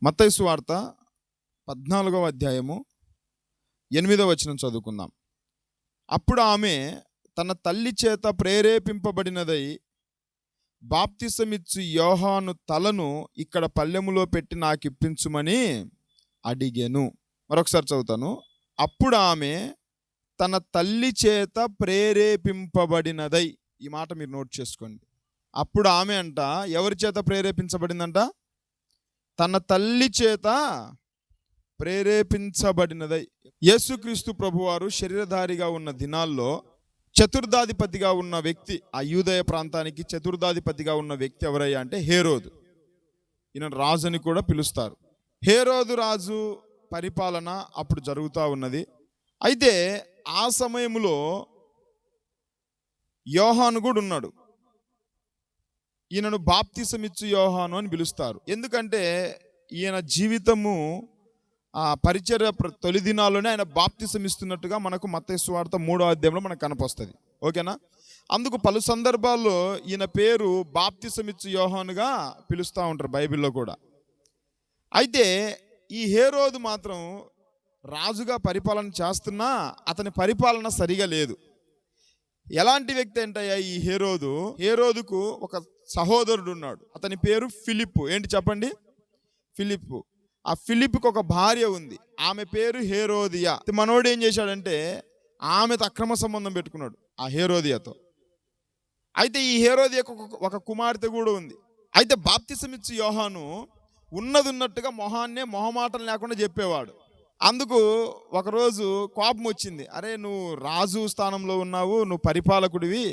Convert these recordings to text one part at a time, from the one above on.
మత్తయి సువార్త 14వ అధ్యాయము 8వ వచనం చదువుకుందాం. అప్పుడు ఆమె తన తల్లి చేత ప్రేరేపింపబడినదై బాప్తిసమిచ్చు యోహాను తలను ఇక్కడ పల్లెములో పెట్టి నాకిప్పించుమని అడిగెను. మరొకసారి చదువుతాను. అప్పుడు ఆమె తన తల్లి చేత ప్రేరేపింపబడినదై, ఈ మాట మీరు నోట్ చేసుకోండి. అప్పుడు ఆమె అంట ఎవరి చేత ప్రేరేపించబడిందంట? తన తల్లి చేత ప్రేరేపించబడినదై. యేసుక్రీస్తు ప్రభువారు శరీరధారిగా ఉన్న దినాల్లో చతుర్థాధిపతిగా ఉన్న వ్యక్తి, ఆ యూదయ ప్రాంతానికి చతుర్థాధిపతిగా ఉన్న వ్యక్తి ఎవరయ్యా అంటే హేరోదు. ఈయన రాజు అని కూడా పిలుస్తారు. హేరోదు రాజు పరిపాలన అప్పుడు జరుగుతూ ఉన్నది. అయితే ఆ సమయంలో యోహాను కూడా ఉన్నాడు. ఈయనను బాప్తిసమిచ్చు యోహాను అని పిలుస్తారు. ఎందుకంటే ఈయన జీవితము ఆ పరిచర్య తొలి దినాల్లోనే ఆయన బాప్తిసమిస్తున్నట్టుగా మనకు మత్తయి సువార్త 3వ అధ్యాయంలో మనకు కనపస్తుంది. ఓకేనా? అందుకు పలు సందర్భాల్లో ఈయన పేరు బాప్తిసమిచ్చు యోహానుగా పిలుస్తూ ఉంటారు బైబిల్లో కూడా. అయితే ఈ హేరోదు మాత్రం రాజుగా పరిపాలన చేస్తున్నా అతని పరిపాలన సరిగా లేదు. ఎలాంటి వ్యక్తి అంటయ్యా ఈ హేరోదు? హేరోదుకు ఒక సహోదరుడు ఉన్నాడు. అతని పేరు ఫిలిప్పు. ఏంటి చెప్పండి? ఫిలిప్పు. ఆ ఫిలిప్కి ఒక భార్య ఉంది. ఆమె పేరు హేరోదియా. మనోడు ఏం చేశాడంటే ఆమెతో అక్రమ సంబంధం పెట్టుకున్నాడు ఆ హేరోదియాతో. అయితే ఈ హేరోదియాకు ఒక కుమార్తె కూడా ఉంది. అయితే బాప్తిసమిచ్చు యోహాను ఉన్నట్టుగా మొహమాటం లేకుండా చెప్పేవాడు. అందుకు ఒకరోజు కోపం వచ్చింది. అరే, నువ్వు రాజు స్థానంలో ఉన్నావు, నువ్వు పరిపాలకుడివి,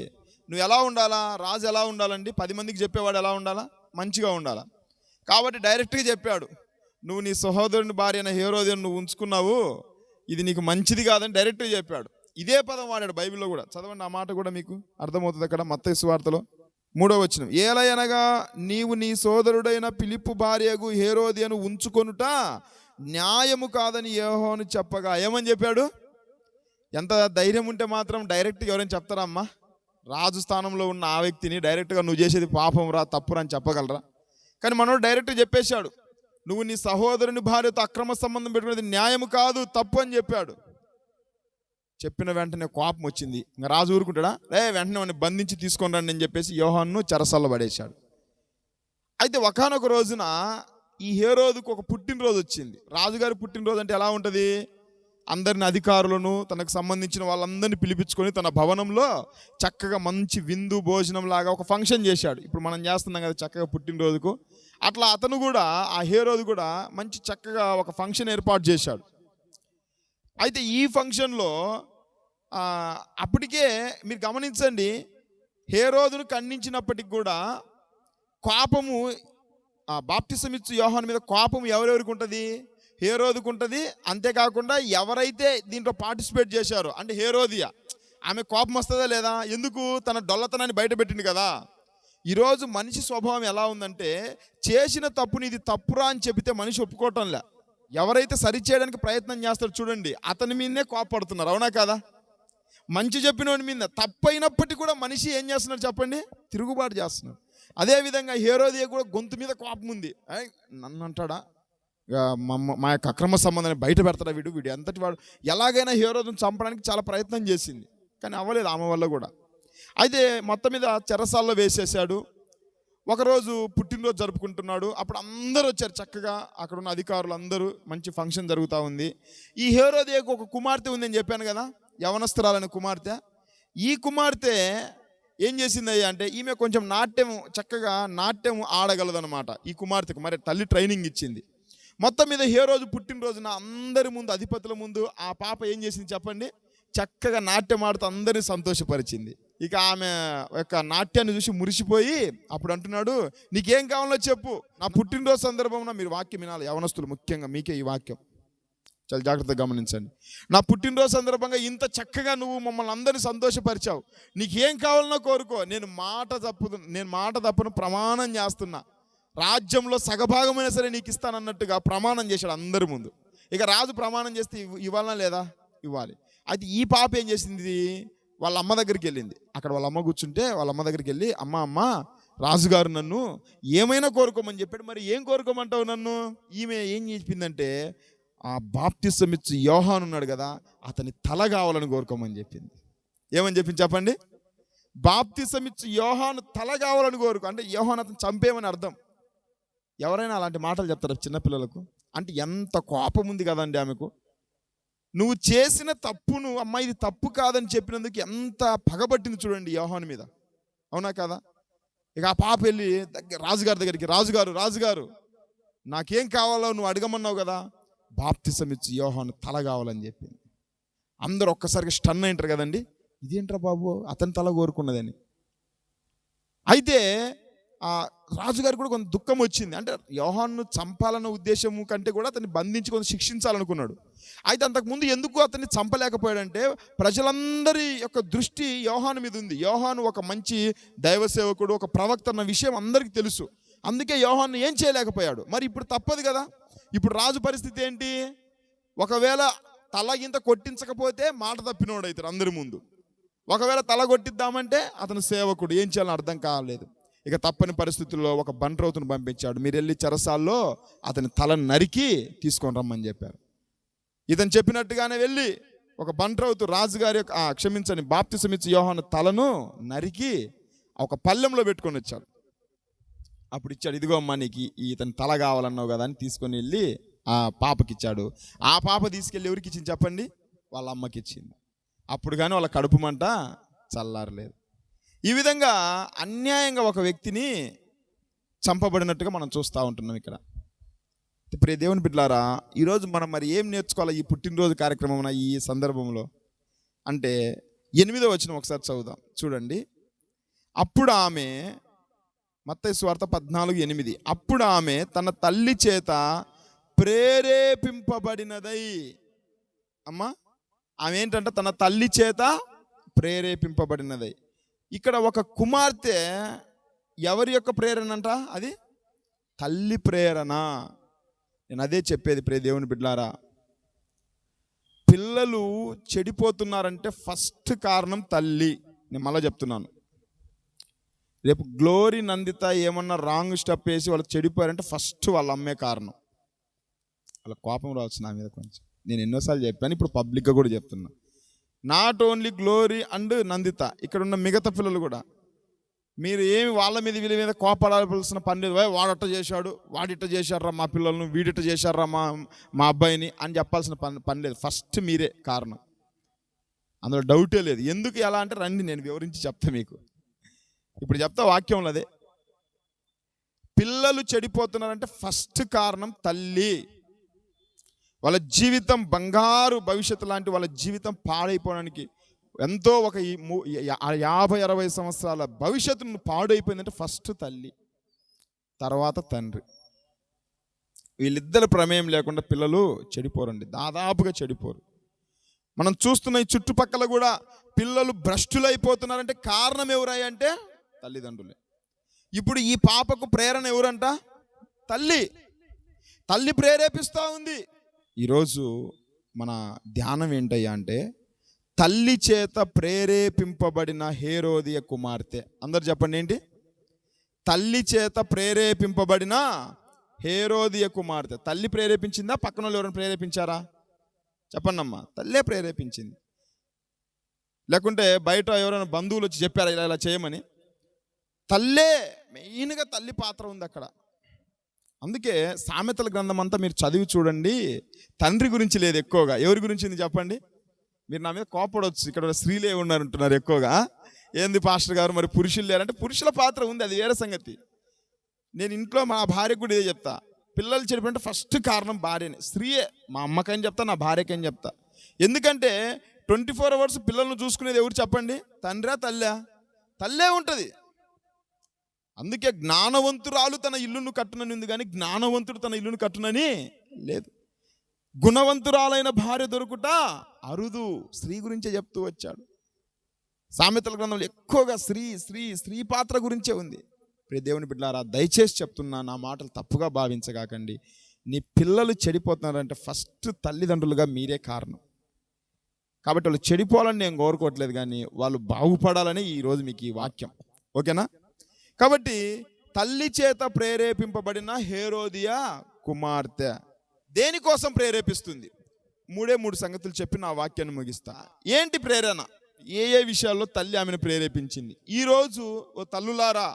నువ్వు ఎలా ఉండాలా? రాజు ఎలా ఉండాలండి? 10 మందికి చెప్పేవాడు ఎలా ఉండాలా? మంచిగా ఉండాలా. కాబట్టి డైరెక్ట్గా చెప్పాడు, నువ్వు నీ సహోదరుని భార్య అయిన హేరోదియను నువ్వు ఉంచుకున్నావు, ఇది నీకు మంచిది కాదని డైరెక్ట్గా చెప్పాడు. ఇదే పదం వాడాడు బైబిల్లో కూడా. చదవండి, ఆ మాట కూడా మీకు అర్థమవుతుంది అక్కడ మత్తయి సువార్తలో 3వ వచనం. ఏలయనగా నీవు నీ సోదరుడైన ఫిలిప్పు భార్యకు హేరోదియను ఉంచుకొనుట న్యాయము కాదని యోహాను చెప్పగా. ఏమని చెప్పాడు? ఎంత ధైర్యం ఉంటే మాత్రం డైరెక్ట్గా ఎవరైనా చెప్తారా అమ్మా? రాజు స్థానంలో ఉన్న ఆ వ్యక్తిని డైరెక్ట్గా నువ్వు చేసేది పాపం రా, తప్పురా అని చెప్పగలరా? కానీ మనోడు డైరెక్ట్గా చెప్పేశాడు, నువ్వు నీ సహోదరుని భార్యతో అక్రమ సంబంధం పెట్టుకునేది న్యాయము కాదు, తప్పు అని చెప్పాడు. చెప్పిన వెంటనే కోపం వచ్చింది. ఇంకా రాజు ఊరుకుంటాడా? వెంటనే వాడిని బంధించి తీసుకొని రండి అని చెప్పేసి యోహానును చెరసాల్లో పడేశాడు. అయితే ఒకానొక రోజున ఈ హేరోదుకు ఒక పుట్టినరోజు వచ్చింది. రాజుగారి పుట్టినరోజు అంటే ఎలా ఉంటుంది? అందరిని, అధికారులను, తనకు సంబంధించిన వాళ్ళందరినీ పిలిపించుకొని తన భవనంలో చక్కగా మంచి విందు భోజనం లాగా ఒక ఫంక్షన్ చేశాడు. ఇప్పుడు మనం చేస్తున్నాం కదా చక్కగా పుట్టినరోజుకు. అట్లా అతను కూడా, ఆ హేరోదు కూడా మంచి చక్కగా ఒక ఫంక్షన్ ఏర్పాటు చేశాడు. అయితే ఈ ఫంక్షన్లో అప్పటికే మీరు గమనించండి, హేరోదును ఖండించినప్పటికి కూడా కోపము, బాప్తిసమిచ్చు యోహాను మీద కోపం ఎవరెవరికి ఉంటుంది? హేరోదుకు ఉంటుంది. అంతేకాకుండా ఎవరైతే దీంట్లో పార్టిసిపేట్ చేశారో అంటే హేరోదియా, ఆమె కోపం వస్తుందా లేదా? ఎందుకు? తన డొల్లతనాన్ని బయటపెట్టింది కదా. ఈరోజు మనిషి స్వభావం ఎలా ఉందంటే, చేసిన తప్పుని ఇది తప్పురా అని చెబితే మనిషి ఒప్పుకోవటంలే. ఎవరైతే సరిచేయడానికి ప్రయత్నం చేస్తారో చూడండి, అతని మీదనే కోపపడుతున్నారు. అవునా కదా? మంచి చెప్పినోడి మీద తప్పైనప్పటికీ కూడా మనిషి ఏం చేస్తున్నాడు చెప్పండి? తిరుగుబాటు చేస్తున్నాడు. అదేవిధంగా హేరోదియా కూడా గొంతు మీద కోపం ఉంది. నన్ను అంటాడా, మా యొక్క అక్రమ సంబంధాన్ని బయట పెడతాడా వీడు ఎంతటి వాడు? ఎలాగైనా హేరోదును చంపడానికి చాలా ప్రయత్నం చేసింది, కానీ అవ్వలేదు ఆమె వల్ల కూడా. అయితే మొత్తం మీద చెరసాల్లో వేసేసాడు. ఒకరోజు పుట్టినరోజు జరుపుకుంటున్నాడు. అప్పుడు అందరూ వచ్చారు చక్కగా, అక్కడ ఉన్న అధికారులు అందరూ, మంచి ఫంక్షన్ జరుగుతూ ఉంది. ఈ హేరోదియాకు ఒక కుమార్తె ఉందని చెప్పాను కదా, యవనస్తురాలని కుమార్తె. ఈ కుమార్తె ఏం చేసిందయ్యా అంటే, ఈమె కొంచెం చక్కగా నాట్యం ఆడగలదనమాట. ఈ కుమార్తెకు మరి తల్లి ట్రైనింగ్ ఇచ్చింది. మొత్తం మీద హేరోదు పుట్టినరోజున అందరి ముందు, అధిపతుల ముందు ఆ పాప ఏం చేసింది చెప్పండి? చక్కగా నాట్యం ఆడుతూ అందరినీ సంతోషపరిచింది. ఇక ఆమె యొక్క నాట్యాన్ని చూసి మురిసిపోయి అప్పుడు అంటున్నాడు, నీకేం కావాలో చెప్పు, నా పుట్టినరోజు సందర్భంలో. మీరు వాక్యం వినాలి యవనస్తులు, ముఖ్యంగా మీకే ఈ వాక్యం చాలా జాగ్రత్తగా గమనించండి. నా పుట్టినరోజు సందర్భంగా ఇంత చక్కగా నువ్వు మమ్మల్ని అందరినీ సంతోషపరిచావు, నీకేం కావాలనో కోరుకో, నేను మాట తప్పును ప్రమాణం చేస్తున్నా, రాజ్యంలో సగభాగమైనా సరే నీకు ఇస్తానన్నట్టుగా ప్రమాణం చేశాడు అందరి ముందు. ఇక రాజు ప్రమాణం చేస్తే ఇవ్వాలనా లేదా? ఇవ్వాలి. అయితే ఈ పాప ఏం చేసింది? వాళ్ళ అమ్మ దగ్గరికి వెళ్ళింది. అక్కడ వాళ్ళ అమ్మ కూర్చుంటే వాళ్ళ అమ్మ దగ్గరికి వెళ్ళి, అమ్మ రాజుగారు నన్ను ఏమైనా కోరుకోమని చెప్పాడు, మరి ఏం కోరుకోమంటావు నన్ను? ఈమె ఏం చెప్పిందంటే ఆ బాప్తిసం ఇచ్చి యోహాను ఉన్నాడు కదా, అతని తల కావాలని కోరుకోమని చెప్పింది. ఏమని చెప్పింది చెప్పండి? బాప్తిసం ఇచ్చి యోహాను తల కావాలని కోరుకో అంటే యోహాను అతను చంపేమని అర్థం. ఎవరైనా అలాంటి మాటలు చెప్తారు చిన్నపిల్లలకు? అంటే ఎంత కోపం ఉంది కదండి ఆమెకు. నువ్వు చేసిన తప్పును అమ్మ ఇది తప్పు కాదని చెప్పినందుకు ఎంత పగబట్టింది చూడండి యోహాను మీద, అవునా కదా? ఇక ఆ పాప వెళ్ళి రాజుగారి దగ్గరికి, రాజుగారు నాకేం కావాలో నువ్వు అడగమన్నావు కదా, బాప్తిసం ఇచ్చి యోహాను తల కావాలని చెప్పింది. అందరూ ఒక్కసారిగా స్టన్ అయింటారు కదండి, ఇదేంట్రా బాబు అతని తల కోరుకున్నదని. అయితే ఆ రాజుగారికి కూడా కొంత దుఃఖం వచ్చింది. అంటే యోహాను చంపాలన్న ఉద్దేశం కంటే కూడా అతన్ని బంధించి కొంత శిక్షించాలనుకున్నాడు. అయితే అంతకుముందు ఎందుకు అతన్ని చంపలేకపోయాడంటే ప్రజలందరి యొక్క దృష్టి యోహాను మీద ఉంది. యోహాను ఒక మంచి దైవ సేవకుడు, ఒక ప్రవక్త అన్న విషయం అందరికీ తెలుసు. అందుకే యోహాను ఏం చేయలేకపోయాడు. మరి ఇప్పుడు తప్పదు కదా. ఇప్పుడు రాజు పరిస్థితి ఏంటి? ఒకవేళ తల గింత కొట్టించకపోతే మాట తప్పినోడు అవుతాడు అందరి ముందు. ఒకవేళ తల కొట్టిద్దామంటే అతను సేవకుడు, ఏం చేయాలని అర్థం కాలేదు. ఇక తప్పని పరిస్థితుల్లో ఒక బంట్రౌతును పంపించాడు. మీరు వెళ్ళి చెరసాల్లో అతని తల నరికి తీసుకొని రమ్మని చెప్పారు. ఇతను చెప్పినట్టుగానే వెళ్ళి ఒక బంట్రౌతు రాజుగారి క్షమించని బాప్తిసం ఇచ్చి యోహాను తలను నరికి ఒక పళ్ళెంలో పెట్టుకొని వచ్చాడు. అప్పుడు ఇచ్చాడు, ఇదిగో అమ్మా నీకు ఇతని తల కావాలన్నావు కదా అని తీసుకొని వెళ్ళి ఆ పాపకి ఇచ్చాడు. ఆ పాప తీసుకెళ్ళి ఎవరికి ఇచ్చింది చెప్పండి? వాళ్ళ అమ్మకి ఇచ్చింది. అప్పుడు కానీ వాళ్ళ కడుపు మంట చల్లారలేదు. ఈ విధంగా అన్యాయంగా ఒక వ్యక్తిని చంపబడినట్టుగా మనం చూస్తూ ఉంటున్నాం ఇక్కడ. ప్రియ దేవుని బిడ్డలారా, ఈరోజు మనం మరి ఏం నేర్చుకోవాలి ఈ పుట్టినరోజు కార్యక్రమం ఈ సందర్భంలో అంటే 8వ వచనం ఒకసారి చదువుదాం చూడండి. అప్పుడు ఆమె, మత్తయి సువార్త 14:8, అప్పుడు ఆమె తన తల్లి చేత ప్రేరేపింపబడినదై. అమ్మా ఆమె ఏంటంటే తన తల్లి చేత ప్రేరేపింపబడినదై. ఇక్కడ ఒక కుమార్తె ఎవరి యొక్క ప్రేరణ అంట? అది తల్లి ప్రేరణ. నేను అదే చెప్పేది ప్రియ దేవుని బిడ్డలారా, పిల్లలు చెడిపోతున్నారంటే ఫస్ట్ కారణం తల్లి. నేను మళ్ళీ చెప్తున్నాను, రేపు గ్లోరీ నందిత ఏమన్నా రాంగ్ స్టెప్ వేసి వాళ్ళు చెడిపోయారంటే ఫస్ట్ వాళ్ళ అమ్మే కారణం. వాళ్ళ కోపం రావచ్చు నా మీద కొంచెం. నేను ఎన్నోసార్లు చెప్పాను, ఇప్పుడు పబ్లిక్గా కూడా చెప్తున్నా. Not only Glory and Nandita, ఇక్కడ ఉన్న మిగతా పిల్లలు కూడా మీరు ఏమి వాళ్ళ మీద వీళ్ళ మీద కోపడాల్సిన పని లేదు. వాడట్ట చేశాడు, వాడిట్ట చేశారా మా పిల్లలను, వీడిట్ట చేశారా మా అబ్బాయిని అని చెప్పాల్సిన పని లేదు. ఫస్ట్ మీరే కారణం, అందులో డౌటే లేదు. ఎందుకు ఎలా అంటే రండి నేను వివరించి చెప్తా మీకు. ఇప్పుడు చెప్తా వాక్యంలో అదే. పిల్లలు చెడిపోతున్నారంటే ఫస్ట్ కారణం తల్లి. వాళ్ళ జీవితం బంగారు భవిష్యత్తు లాంటి వాళ్ళ జీవితం పాడైపోవడానికి ఎంతో ఒక 50-60 సంవత్సరాల భవిష్యత్తు పాడైపోయిందంటే ఫస్ట్ తల్లి, తర్వాత తండ్రి. వీళ్ళిద్దరు ప్రమేయం లేకుండా పిల్లలు చెడిపోరండి, దాదాపుగా చెడిపోరు. మనం చూస్తున్న ఈ చుట్టుపక్కల కూడా పిల్లలు భ్రష్టులైపోతున్నారంటే కారణం ఎవరై అంటే తల్లిదండ్రులే. ఇప్పుడు ఈ పాపకు ప్రేరణ ఎవరంట? తల్లి. తల్లి ప్రేరేపిస్తూ ఉంది. ఈరోజు మన ధ్యానం ఏంటయ్యా అంటే తల్లి చేత ప్రేరేపింపబడిన హేరోదియ కుమార్తె. అందరు చెప్పండి ఏంటి? తల్లి చేత ప్రేరేపింపబడిన హేరోదియ కుమార్తె. తల్లి ప్రేరేపించిందా? పక్కన వాళ్ళు ఎవరైనా ప్రేరేపించారా? చెప్పండి అమ్మా. తల్లే ప్రేరేపించింది. లేకుంటే బయట ఎవరైనా బంధువులు వచ్చి చెప్పారా ఇలా ఇలా చేయమని? తల్లే, మెయిన్గా తల్లి పాత్ర ఉంది అక్కడ. అందుకే సామెతల గ్రంథం అంతా మీరు చదివి చూడండి, తండ్రి గురించి లేదు ఎక్కువగా. ఎవరి గురించి ఉంది చెప్పండి? మీరు నా మీద కోపడవచ్చు, ఇక్కడ స్త్రీలే ఉన్నారంటున్నారు ఎక్కువగా. ఏంది పాస్టర్ గారు మరి పురుషులు లేరంటే పురుషుల పాత్ర ఉంది, అది వేరే సంగతి. నేను ఇంట్లో మా భార్యకు కూడా ఇదే చెప్తా, పిల్లలు చెడిపోయింటే ఫస్ట్ కారణం భార్యనే, స్త్రీయే. మా అమ్మకని చెప్తా, నా భార్యకని చెప్తా. ఎందుకంటే 24 hours పిల్లలను చూసుకునేది ఎవరు చెప్పండి? తండ్రా తల్లా? తల్లే ఉంటుంది. అందుకే జ్ఞానవంతురాలు తన ఇల్లును కట్టునని ఉంది కానీ జ్ఞానవంతుడు తన ఇల్లును కట్టునని లేదు. గుణవంతురాలైన భార్య దొరుకుట అరుదు. స్త్రీ గురించే చెప్తూ వచ్చాడు. సామెతల గ్రంథంలో ఎక్కువగా స్త్రీ పాత్ర గురించే ఉంది. ప్రియ దేవుని బిడ్డలారా, దయచేసి చెప్తున్నా, నా మాటలు తప్పుగా భావించగాకండి. నీ పిల్లలు చెడిపోతున్నారంటే ఫస్ట్ తల్లిదండ్రులుగా మీరే కారణం. కాబట్టి వాళ్ళు చెడిపోవాలని నేను కోరుకోవట్లేదు, కానీ వాళ్ళు బాగుపడాలని ఈరోజు మీకు ఈ వాక్యం. ఓకేనా? కాబట్టి తల్లి చేత ప్రేరేపింపబడిన హేరోదియ కుమార్తె దేనికోసం ప్రేరేపిస్తుంది? మూడు సంగతులు చెప్పి నా వాక్యాన్ని ముగిస్తా. ఏంటి ప్రేరణ? ఏ విషయాల్లో తల్లి ఆమెను ప్రేరేపించింది? ఈరోజు ఓ తల్లులారా,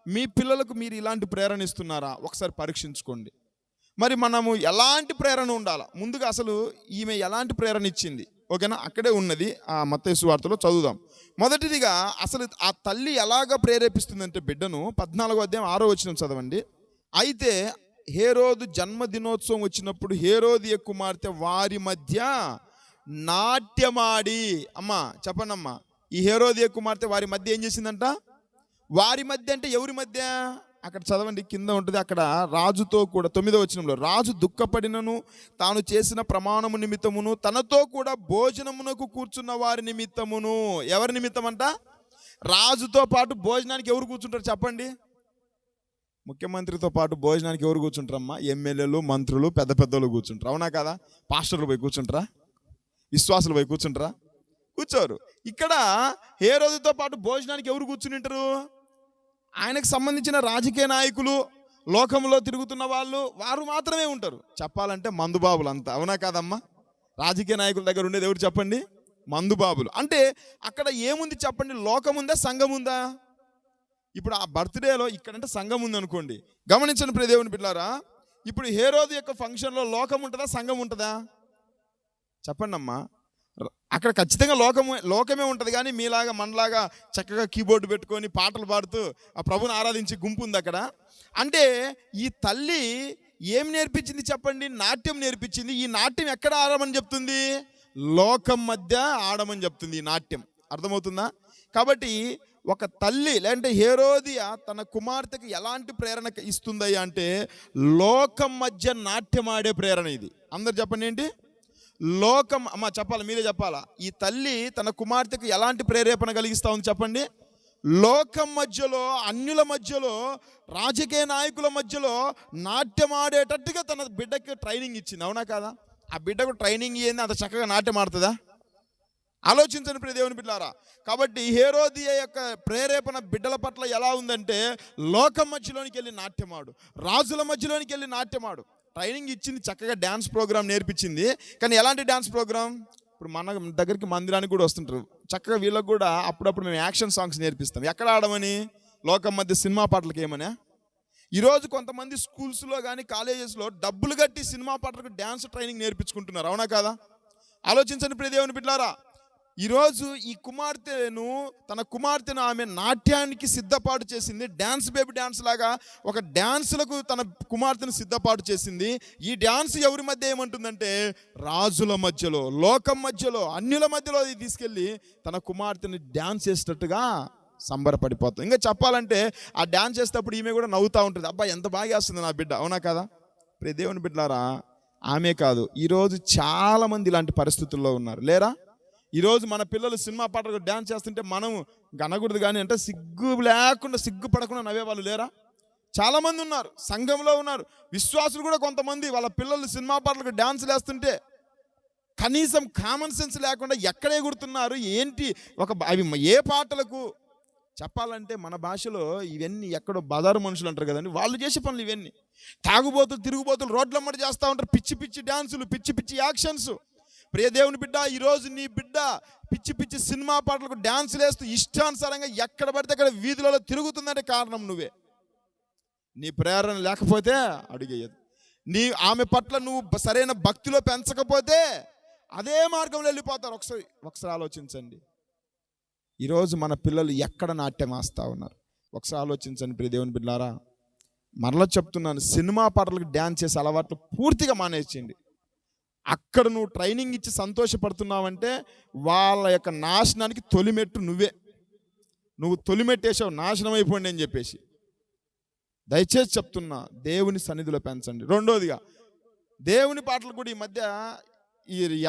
మీ పిల్లలకు మీరు ఇలాంటి ప్రేరణ ఇస్తున్నారా? ఒకసారి పరీక్షించుకోండి. మరి మనము ఎలాంటి ప్రేరణ ఉండాలా? ముందుగా అసలు ఈమె ఎలాంటి ప్రేరణ ఇచ్చింది? ఓకేనా, అక్కడే ఉన్నది ఆ మత్తయి సువార్తలో చదువుదాం. మొదటిదిగా అసలు ఆ తల్లి ఎలాగ ప్రేరేపిస్తుందంటే బిడ్డను 14వ అధ్యాయం 6వ వచనం చదవండి. అయితే హేరోదు జన్మదినోత్సవం వచ్చినప్పుడు హేరోదియ కుమార్తె వారి మధ్య నాట్యమాడి. అమ్మా చెప్పండి అమ్మా, ఈ హేరోదియ కుమార్తె వారి మధ్య ఏం చేసిందంట? వారి మధ్య అంటే ఎవరి మధ్య? అక్కడ చదవండి, కింద ఉంటుంది. అక్కడ రాజుతో కూడా 9వ వచనంలో, రాజు దుఃఖపడినను తాను చేసిన ప్రమాణము నిమిత్తమును తనతో కూడా భోజనమునకు కూర్చున్న వారి నిమిత్తమును. ఎవరి నిమిత్తం అంట? రాజుతో పాటు భోజనానికి ఎవరు కూర్చుంటారు చెప్పండి? ముఖ్యమంత్రితో పాటు భోజనానికి ఎవరు కూర్చుంటారమ్మా? ఎమ్మెల్యేలు, మంత్రులు, పెద్ద పెద్దలు కూర్చుంటారు. అవునా కదా? పాస్టర్లు పోయి కూర్చుంటారా? విశ్వాసులు పోయి కూర్చుంటారా? కూర్చోరు. ఇక్కడ హేరోదుతో పాటు భోజనానికి ఎవరు కూర్చుని ఉంటారు? ఆయనకు సంబంధించిన రాజకీయ నాయకులు, లోకంలో తిరుగుతున్న వారు మాత్రమే ఉంటారు. చెప్పాలంటే మందుబాబులు అంతా. అవునా కాదమ్మా? రాజకీయ నాయకుల దగ్గర ఉండేది ఎవరు చెప్పండి? మందుబాబులు. అంటే అక్కడ ఏముంది చెప్పండి? లోకం ఉందా, సంఘం ఉందా? ఇప్పుడు ఆ బర్త్డేలో ఇక్కడంటే సంఘం ఉంది అనుకోండి. గమనించండి ప్రియ దేవుని బిడ్డలారా, ఇప్పుడు హేరోదు యొక్క ఫంక్షన్లో లోకం ఉంటుందా, సంఘం ఉంటుందా? చెప్పండి అమ్మా. అక్కడ ఖచ్చితంగా లోకమే ఉంటుంది. కానీ మీలాగా మనలాగా చక్కగా కీబోర్డు పెట్టుకొని పాటలు పాడుతూ ఆ ప్రభుని ఆరాధించి గుంపు ఉంది అక్కడ. అంటే ఈ తల్లి ఏం నేర్పించింది చెప్పండి? నాట్యం నేర్పించింది. ఈ నాట్యం ఎక్కడ ఆడమని చెప్తుంది? లోకం మధ్య ఆడమని చెప్తుంది ఈ నాట్యం. అర్థమవుతుందా? కాబట్టి ఒక తల్లి లేదంటే హేరోదియ తన కుమార్తెకి ఎలాంటి ప్రేరణ ఇస్తుందయ్యా అంటే లోకం మధ్య నాట్యం ఆడే ప్రేరణ ఇది. అందరు చెప్పండి ఏంటి? లోకం. అమ్మ చెప్పాలి, మీరే చెప్పాలా. ఈ తల్లి తన కుమార్తెకు ఎలాంటి ప్రేరేపణ కలిగిస్తా ఉంది చెప్పండి? లోకం మధ్యలో, అన్యుల మధ్యలో, రాజకీయ నాయకుల మధ్యలో నాట్యం ఆడేటట్టుగా తన బిడ్డకి ట్రైనింగ్ ఇచ్చింది. అవునా కాదా? ఆ బిడ్డకు ట్రైనింగ్ ఏంది? అంత చక్కగా నాట్యం ఆడుతుందా? ఆలోచించండి ప్రియ దేవుని బిడ్డలారా. కాబట్టి హేరోదియ యొక్క ప్రేరేపణ బిడ్డల పట్ల ఎలా ఉందంటే లోకం మధ్యలోనికి వెళ్ళి నాట్యమాడు, రాజుల మధ్యలోనికి వెళ్ళి నాట్యమాడు. ట్రైనింగ్ ఇచ్చింది, చక్కగా డ్యాన్స్ ప్రోగ్రామ్ నేర్పించింది. కానీ ఎలాంటి డ్యాన్స్ ప్రోగ్రామ్? ఇప్పుడు మన దగ్గరికి మందిరానికి కూడా వస్తుంటారు. చక్కగా వీళ్ళకి కూడా అప్పుడప్పుడు మేము యాక్షన్ సాంగ్స్ నేర్పిస్తాం. ఎక్కడ ఆడమని? లోకం మధ్య సినిమా పాటలకు. ఏమన్నా ఈరోజు కొంతమంది స్కూల్స్లో కానీ కాలేజెస్లో డబ్బులు కట్టి సినిమా పాటలకు డ్యాన్స్ ట్రైనింగ్ నేర్పించుకుంటున్నారు. అవునా కాదా? ఆలోచించండి ప్రియ దేవుని బిడ్డలారా. ఈరోజు ఈ తన కుమార్తెను ఆమె నాట్యానికి సిద్ధపాటు చేసింది. డ్యాన్స్ బేబీ డ్యాన్స్ లాగా ఒక డ్యాన్సులకు తన కుమార్తెను సిద్ధపాటు చేసింది. ఈ డ్యాన్స్ ఎవరి మధ్య ఏమంటుందంటే రాజుల మధ్యలో, లోకం మధ్యలో, అన్యుల మధ్యలో తీసుకెళ్ళి తన కుమార్తెని డ్యాన్స్ చేసేటట్టుగా సంబరపడిపోతుంది. ఇంకా చెప్పాలంటే ఆ డ్యాన్స్ చేసేటప్పుడు ఈమె కూడా నవ్వుతూ ఉంటుంది. అబ్బా ఎంత బాగా వేస్తుంది నా బిడ్డ. అవునా కదా? ప్రియ దేవుని బిడ్డలారా, ఆమె కాదు, ఈరోజు చాలామంది ఇలాంటి పరిస్థితుల్లో ఉన్నారు. లేరా? ఈరోజు మన పిల్లలు సినిమా పాటలకు డ్యాన్స్ చేస్తుంటే మనం గనకూడదు కానీ అంటే సిగ్గుపడకుండా నవ్వేవాళ్ళు లేరా? చాలామంది ఉన్నారు. సంఘంలో ఉన్నారు, విశ్వాసులు కూడా కొంతమంది వాళ్ళ పిల్లలు సినిమా పాటలకు డ్యాన్సులు వేస్తుంటే కనీసం కామన్ సెన్స్ లేకుండా ఎక్కడ ఎగురుతున్నారు ఏంటి? అవి ఏ పాటలకు? చెప్పాలంటే మన భాషలో ఇవన్నీ ఎక్కడో బజారు మనుషులు అంటారు కదండి, వాళ్ళు చేసే పనులు ఇవన్నీ. తాగుబోతులు, తిరుగుబోతులు రోడ్లమ్మడి చేస్తూ ఉంటారు. పిచ్చి పిచ్చి డ్యాన్సులు, పిచ్చి పిచ్చి యాక్షన్స్. ప్రియ దేవుని బిడ్డ, ఈరోజు నీ బిడ్డ పిచ్చి పిచ్చి సినిమా పాటలకు డ్యాన్సులు వేస్తూ ఇష్టానుసారంగా ఎక్కడ పడితే అక్కడ వీధులలో తిరుగుతుందంటే కారణం నువ్వే. నీ ప్రేరణ లేకపోతే అడిగేయదు. ఆమె పట్ల నువ్వు సరైన భక్తిలో పెంచకపోతే అదే మార్గంలో వెళ్ళిపోతారు. ఒకసారి ఆలోచించండి. ఈరోజు మన పిల్లలు ఎక్కడ నాట్యం వేస్తూ ఉన్నారు? ఒకసారి ఆలోచించండి ప్రియ దేవుని బిడ్డలారా. మరలా చెప్తున్నాను, సినిమా పాటలకు డ్యాన్స్ చేసే అలవాట్లు పూర్తిగా మానేసేయండి. అక్కడ నువ్వు ట్రైనింగ్ ఇచ్చి సంతోషపడుతున్నావంటే వాళ్ళ యొక్క నాశనానికి తొలిమెట్టు నువ్వే. నువ్వు తొలిమెట్టేసావు, నాశనం అయిపోండి అని చెప్పేసి. దయచేసి చెప్తున్నా, దేవుని సన్నిధిలో పెంచండి. రెండోదిగా దేవుని పాటలు కూడా ఈ మధ్య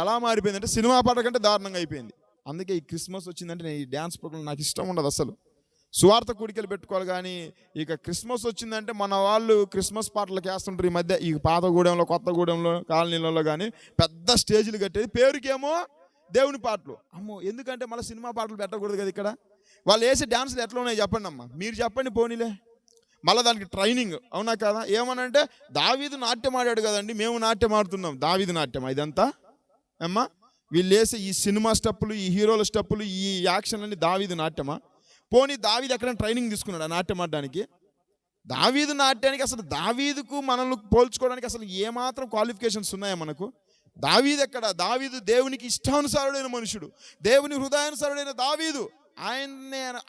ఎలా మారిపోయిందంటే సినిమా పాటల కంటే దారుణంగా అయిపోయింది. అందుకే ఈ క్రిస్మస్ వచ్చిందంటే నేను ఈ డ్యాన్స్ ప్రోగ్రాం నాకు ఇష్టం ఉండదు అసలు. సువార్త కూడికలు పెట్టుకోవాలి కానీ ఇక క్రిస్మస్ వచ్చిందంటే మన వాళ్ళు క్రిస్మస్ పాటలకు వేస్తుంటారు ఈ మధ్య. ఈ పాతగూడెంలో, కొత్తగూడెంలో, కాలనీలలో కానీ పెద్ద స్టేజీలు కట్టేది పేరుకేమో దేవుని పాటలు. అమ్మో, ఎందుకంటే మళ్ళీ సినిమా పాటలు పెట్టకూడదు కదా ఇక్కడ. వాళ్ళు వేసే డ్యాన్సులు ఎట్లా ఉన్నాయి చెప్పండి అమ్మా, మీరు చెప్పండి పోనీలే. మళ్ళీ దానికి ట్రైనింగ్, అవునా కదా? ఏమనంటే దావీదు నాట్యం ఆడాడు కదండి, మేము నాట్యం ఆడుతున్నాం. దావీదు నాట్యం ఇదంతా అమ్మా? వీళ్ళు వేసే ఈ సినిమా స్టెప్పులు, ఈ హీరోల స్టెప్పులు, ఈ యాక్షన్ అన్ని దావీదు నాట్యమా? పోనీ దావీదు ఎక్కడైనా ట్రైనింగ్ తీసుకున్నాడు ఆ నాట్యం ఆడడానికి? దావీదు నాట్యానికి అసలు దావీదుకు మనల్ని పోల్చుకోవడానికి అసలు ఏమాత్రం క్వాలిఫికేషన్స్ ఉన్నాయా మనకు? దావీదు ఎక్కడ? దావీదు దేవునికి ఇష్టానుసారుడైన మనుషుడు, దేవుని హృదయానుసారుడైన దావీదు.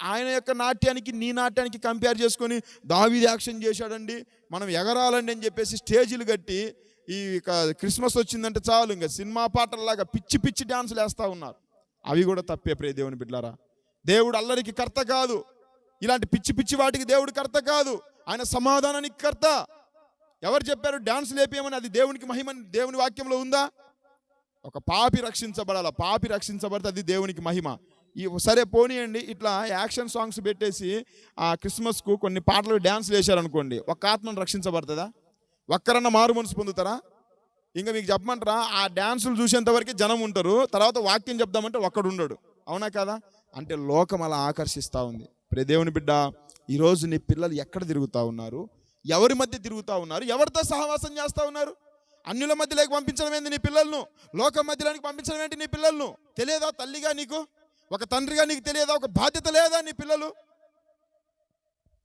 ఆయన యొక్క నాట్యానికి నీ నాట్యానికి కంపేర్ చేసుకొని దావీదు యాక్షన్ చేశాడండి, మనం ఎగరాలండి అని చెప్పేసి స్టేజీలు కట్టి ఈ క్రిస్మస్ వచ్చిందంటే చాలు ఇంకా సినిమా పాటల్లాగా పిచ్చి పిచ్చి డ్యాన్సులు వేస్తూ ఉన్నారు. అవి కూడా తప్పే ప్రియ దేవుని బిడ్డలారా. దేవుడు అల్లరికి కర్త కాదు, ఇలాంటి పిచ్చి పిచ్చి వాటికి దేవుడు కర్త కాదు, ఆయన సమాధానానికి కర్త. ఎవరు చెప్పారు డ్యాన్స్ లేపేయమని? అది దేవునికి మహిమని దేవుని వాక్యంలో ఉందా? ఒక పాపి రక్షించబడాల, పాపి రక్షించబడితే అది దేవునికి మహిమ. సరే పోనీయండి, ఇట్లా యాక్షన్ సాంగ్స్ పెట్టేసి ఆ క్రిస్మస్కు కొన్ని పాటలు డ్యాన్స్లు వేశారనుకోండి, ఒక్క ఆత్మను రక్షించబడుతుందా? ఒక్కరన్నా మారు మనసు పొందుతారా? ఇంకా మీకు చెప్పమంటారా? ఆ డ్యాన్సులు చూసేంతవరకు జనం ఉంటారు, తర్వాత వాక్యం చెప్దామంటే ఒక్కడు ఉండడు, అవునా కదా? అంటే లోకం అలా ఆకర్షిస్తూ ఉంది. ప్రియ దేవుని బిడ్డ, ఈరోజు నీ పిల్లలు ఎక్కడ తిరుగుతూ ఉన్నారు? ఎవరి మధ్య తిరుగుతూ ఉన్నారు? ఎవరితో సహవాసం చేస్తూ ఉన్నారు? అన్యుల మధ్యలోకి పంపించడం ఏంటి నీ పిల్లలను? లోకం మధ్యలోకి పంపించడం ఏంటి నీ పిల్లలను? తెలియదా తల్లిగా నీకు? ఒక తండ్రిగా నీకు తెలియదా? ఒక బాధ్యత లేదా నీ పిల్లలు?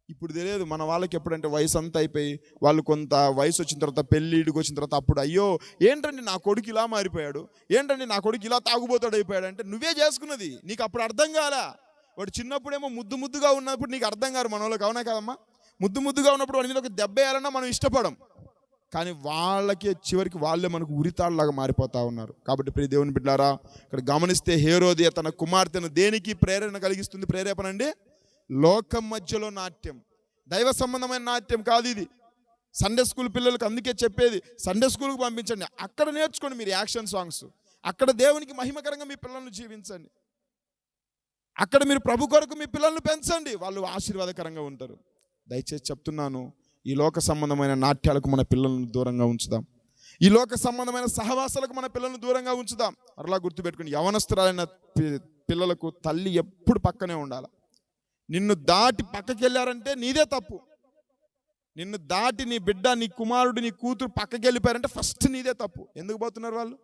ఇప్పుడు తెలియదు మన వాళ్ళకి. ఎప్పుడంటే వయసు అంతా అయిపోయి వాళ్ళు కొంత వయసు వచ్చిన తర్వాత, పెళ్ళిడికి వచ్చిన తర్వాత, అప్పుడు అయ్యో ఏంటండి నా కొడుకు ఇలా మారిపోయాడు, ఏంటండి నా కొడుకు ఇలా తాగుబోతాడు అయిపోయాడు అంటే నువ్వే చేసుకున్నది, నీకు అప్పుడు అర్థం కాలా. వాడు చిన్నప్పుడేమో ముద్దు ముద్దుగా ఉన్నప్పుడు నీకు అర్థం కాదు మన వాళ్ళకి, అవునా కదమ్మా? ముద్దు ముద్దుగా ఉన్నప్పుడు వాడి మీద ఒక దెబ్బ వేయాలన్నా మనం ఇష్టపడం, కానీ వాళ్ళకి చివరికి వాళ్ళే మనకు ఉరితాళ్ళలాగా మారిపోతూ ఉన్నారు. కాబట్టి ప్రియ దేవుని బిడ్డలారా, ఇక్కడ గమనిస్తే హేరోదియ తన కుమార్తెను దేనికి ప్రేరణ కలిగిస్తుంది? ప్రేరేపణ అండి, లోకం మధ్యలో నాట్యం, దైవ సంబంధమైన నాట్యం కాదు ఇది. సండే స్కూల్ పిల్లలకు అందుకే చెప్పేది, సండే స్కూల్కి పంపించండి, అక్కడ నేర్చుకోండి మీరు యాక్షన్ సాంగ్స్, అక్కడ దేవునికి మహిమకరంగా మీ పిల్లలను జీవించండి, అక్కడ మీరు ప్రభు కొరకు మీ పిల్లలను పెంచండి, వాళ్ళు ఆశీర్వాదకరంగా ఉంటారు. దయచేసి చెప్తున్నాను, ఈ లోక సంబంధమైన నాట్యాలకు మన పిల్లలను దూరంగా ఉంచుదాం, ఈ లోక సంబంధమైన సహవాసాలకు మన పిల్లలను దూరంగా ఉంచుదాం. అలా గుర్తుపెట్టుకుని, యవనస్తురాలైన పిల్లలకు తల్లి ఎప్పుడు పక్కనే ఉండాలి. నిన్ను దాటి పక్కకి వెళ్ళారంటే నీదే తప్పు. నిన్ను దాటి నీ బిడ్డ, నీ కుమారుడు, నీ కూతురు పక్కకి వెళ్ళిపోయారంటే ఫస్ట్ నీదే తప్పు. ఎందుకు పోతున్నారు వాళ్ళు?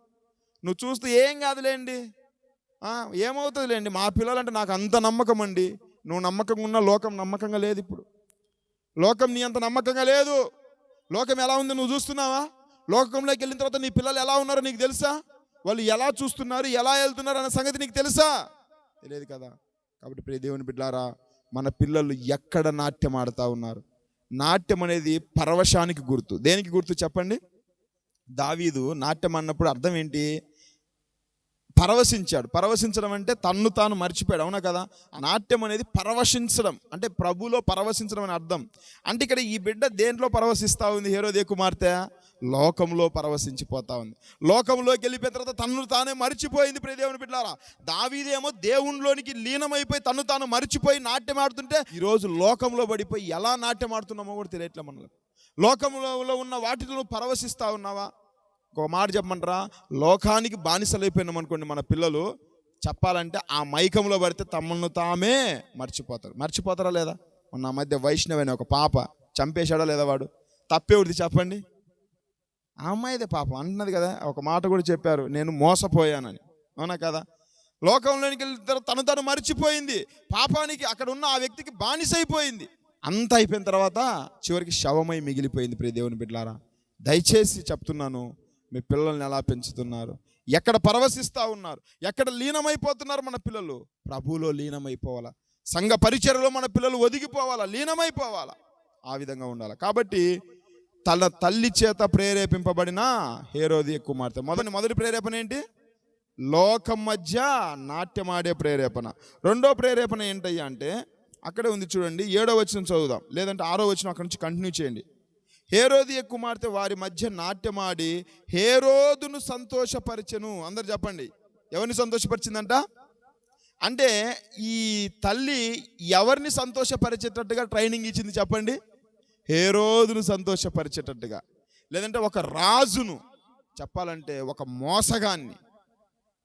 నువ్వు చూస్తూ ఏం కాదులేండి, ఏమవుతుందిలేండి, మా పిల్లలంటే నాకు అంత నమ్మకం అండి. నువ్వు నమ్మకంగా ఉన్నా లోకం నమ్మకంగా లేదు. ఇప్పుడు లోకం నీ అంత నమ్మకంగా లేదు. లోకం ఎలా ఉంది నువ్వు చూస్తున్నావా? లోకంలోకి వెళ్ళిన తర్వాత నీ పిల్లలు ఎలా ఉన్నారో నీకు తెలుసా? వాళ్ళు ఎలా చూస్తున్నారు, ఎలా వెళ్తున్నారు అనే సంగతి నీకు తెలుసా? తెలియదు కదా. కాబట్టి ప్రియ దేవుని బిడ్డలారా, మన పిల్లలు ఎక్కడ నాట్యం ఆడుతూ ఉన్నారు? నాట్యం అనేది పరవశానికి గుర్తు. దేనికి గుర్తు చెప్పండి? దావీదు నాట్యం అన్నప్పుడు అర్థం ఏంటి? పరవశించాడు. పరవశించడం అంటే తన్ను తాను మర్చిపోయాడు, అవునా కదా? నాట్యం అనేది పరవశించడం, అంటే ప్రభులో పరవశించడం అని అర్థం. అంటే ఇక్కడ ఈ బిడ్డ దేంట్లో పరవశిస్తూ ఉంది? హేరోదే కుమార్తె లోకంలో పరవశించిపోతా ఉంది. లోకంలోకి వెళ్ళిపోయిన తర్వాత తన్ను తానే మర్చిపోయింది. ప్రియ దేవుని బిడ్డలారా, దావీదేమో దేవునిలోనికి లీనమైపోయి తన్ను తాను మర్చిపోయి నాట్యం ఆడుతుంటే, ఈరోజు లోకంలో పడిపోయి ఎలా నాట్యం ఆడుతున్నామో కూడా తెలియట్లే మనకు. లోకంలో ఉన్న వాటిలో పరవశిస్తూ ఉన్నావా? ఒక మాట చెప్పమంటారా? లోకానికి బానిసలైపోయినాం అనుకోండి మన పిల్లలు, చెప్పాలంటే ఆ మైకంలో పడితే తమను తామే మర్చిపోతారు. మర్చిపోతారా లేదా? మొన్న మధ్య వైష్ణవి అనే ఒక పాప చంపేశాడా లేదా? వాడు తప్పేవుడిది చెప్పండి? ఆ అమ్మాయిదే పాపం అంటున్నది కదా. ఒక మాట కూడా చెప్పారు, నేను మోసపోయానని, అవునా కదా? లోకంలోనికి వెళ్ళిన తర్వాత తను తను మర్చిపోయింది, పాపానికి అక్కడ ఉన్న ఆ వ్యక్తికి బానిసైపోయింది. అంత అయిపోయిన తర్వాత చివరికి శవమై మిగిలిపోయింది. ప్రియ దేవుని బిడ్డలారా, దయచేసి చెప్తున్నాను, మీ పిల్లల్ని ఎలా పెంచుతున్నారు? ఎక్కడ పరవశిస్తూ ఉన్నారు? ఎక్కడ లీనమైపోతున్నారు మన పిల్లలు? ప్రభువులో లీనమైపోవాలా, సంఘ పరిచర్యలో మన పిల్లలు ఒదిగిపోవాలా, లీనమైపోవాలా, ఆ విధంగా ఉండాలి. కాబట్టి తన తల్లి చేత ప్రేరేపింపబడిన హేరోదియ కుమార్తె మొదటి ప్రేరేపణ ఏంటి? లోకం మధ్య నాట్యమాడే ప్రేరేపణ. రెండో ప్రేరేపణ ఏంటయ్యా అంటే అక్కడే ఉంది చూడండి, 7వ వచనం చదువుదాం, లేదంటే 6వ వచనం అక్కడి నుంచి కంటిన్యూ చేయండి. హేరోదియ కుమార్తె వారి మధ్య నాట్యమాడి హేరోదును సంతోషపరిచెను. అందరు చెప్పండి, ఎవరిని సంతోషపరిచిందంట? అంటే ఈ తల్లి ఎవరిని సంతోషపరిచేటట్టుగా ట్రైనింగ్ ఇచ్చింది చెప్పండి? హేరోదును సంతోషపరిచేటట్టుగా, లేదంటే ఒక రాజును, చెప్పాలంటే ఒక మోసగాన్ని,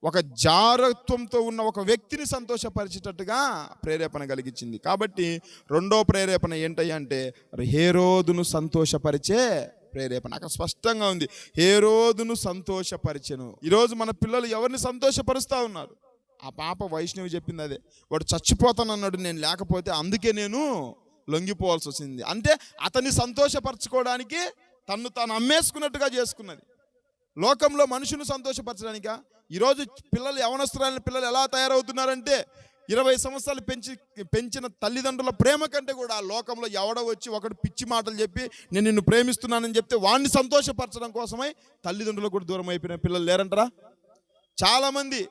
ఒక జారత్వంతో ఉన్న ఒక వ్యక్తిని సంతోషపరిచేటట్టుగా ప్రేరేపణ కలిగించింది. కాబట్టి రెండో ప్రేరేపణ ఏంటంటే హేరోదును సంతోషపరిచే ప్రేరేపణ. అక్కడ స్పష్టంగా ఉంది, హేరోదును సంతోషపరిచెను. ఈరోజు మన పిల్లలు ఎవరిని సంతోషపరుస్తూ ఉన్నారు? ఆ పాప వైష్ణవి చెప్పింది అదే, వాడు చచ్చిపోతానన్నాడు నేను లేకపోతే, అందుకే నేను లొంగిపోవాల్సి వచ్చింది. అంటే అతన్ని సంతోషపరచుకోవడానికి తను తాను అమ్మేసుకున్నట్టుగా చేసుకున్నది. లోకంలో మనుషులను సంతోషపరచడానిక ఈరోజు పిల్లలు, యవనస్తులైన పిల్లలు ఎలా తయారవుతున్నారంటే 20 సంవత్సరాలు పెంచిన తల్లిదండ్రుల ప్రేమ కంటే కూడా ఆ లోకంలో ఎవడో వచ్చి ఒకడు పిచ్చి మాటలు చెప్పి నేను నిన్ను ప్రేమిస్తున్నానని చెప్తే వాడిని సంతోషపరచడం కోసమై తల్లిదండ్రులకు కూడా దూరం అయిపోయిన పిల్లలు లేరంటారా? చాలామంది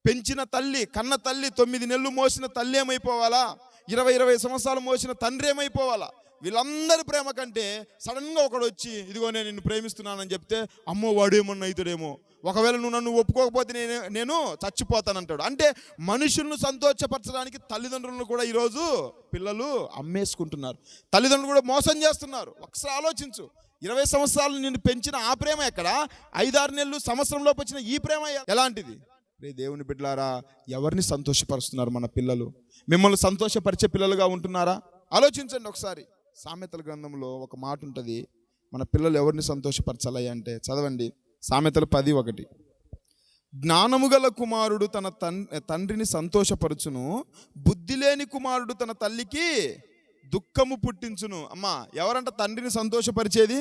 పెంచిన తల్లి, కన్న తల్లి, 9 నెలలు మోసిన తల్లి ఏమైపోవాలా, 20 సంవత్సరాలు మోసిన తండ్రి ఏమైపోవాలా? వీళ్ళందరి ప్రేమ కంటే సడన్గా ఒకడు వచ్చి ఇదిగో నేను నిన్ను ప్రేమిస్తున్నానని చెప్తే అమ్మో వాడేమన్నా అవుతాడేమో, ఒకవేళ నువ్వు నన్ను ఒప్పుకోకపోతే నేను చచ్చిపోతానంటాడు. అంటే మనుషులను సంతోషపరచడానికి తల్లిదండ్రులను కూడా ఈరోజు పిల్లలు అమ్మేసుకుంటున్నారు, తల్లిదండ్రులు కూడా మోసం చేస్తున్నారు. ఒకసారి ఆలోచించు, 20 సంవత్సరాలు నిన్ను పెంచిన ఆ ప్రేమ ఎక్కడ, 5-6 నెలలు సంవత్సరంలోపు వచ్చిన ఈ ప్రేమ ఎలాంటిది? దేవుని బిడ్డలారా, ఎవరిని సంతోషపరుస్తున్నారు మన పిల్లలు? మిమ్మల్ని సంతోషపరిచే పిల్లలుగా ఉంటున్నారా? ఆలోచించండి ఒకసారి. సామెతల గ్రంథంలో ఒక మాట ఉంటుంది, మన పిల్లలు ఎవరిని సంతోషపరచాలి అంటే, చదవండి సామెతలు 10:1. జ్ఞానము గల కుమారుడు తన తండ్రిని సంతోషపరచును, బుద్ధి లేని కుమారుడు తన తల్లికి దుఃఖము పుట్టించును. అమ్మా, ఎవరంట తండ్రిని సంతోషపరిచేది?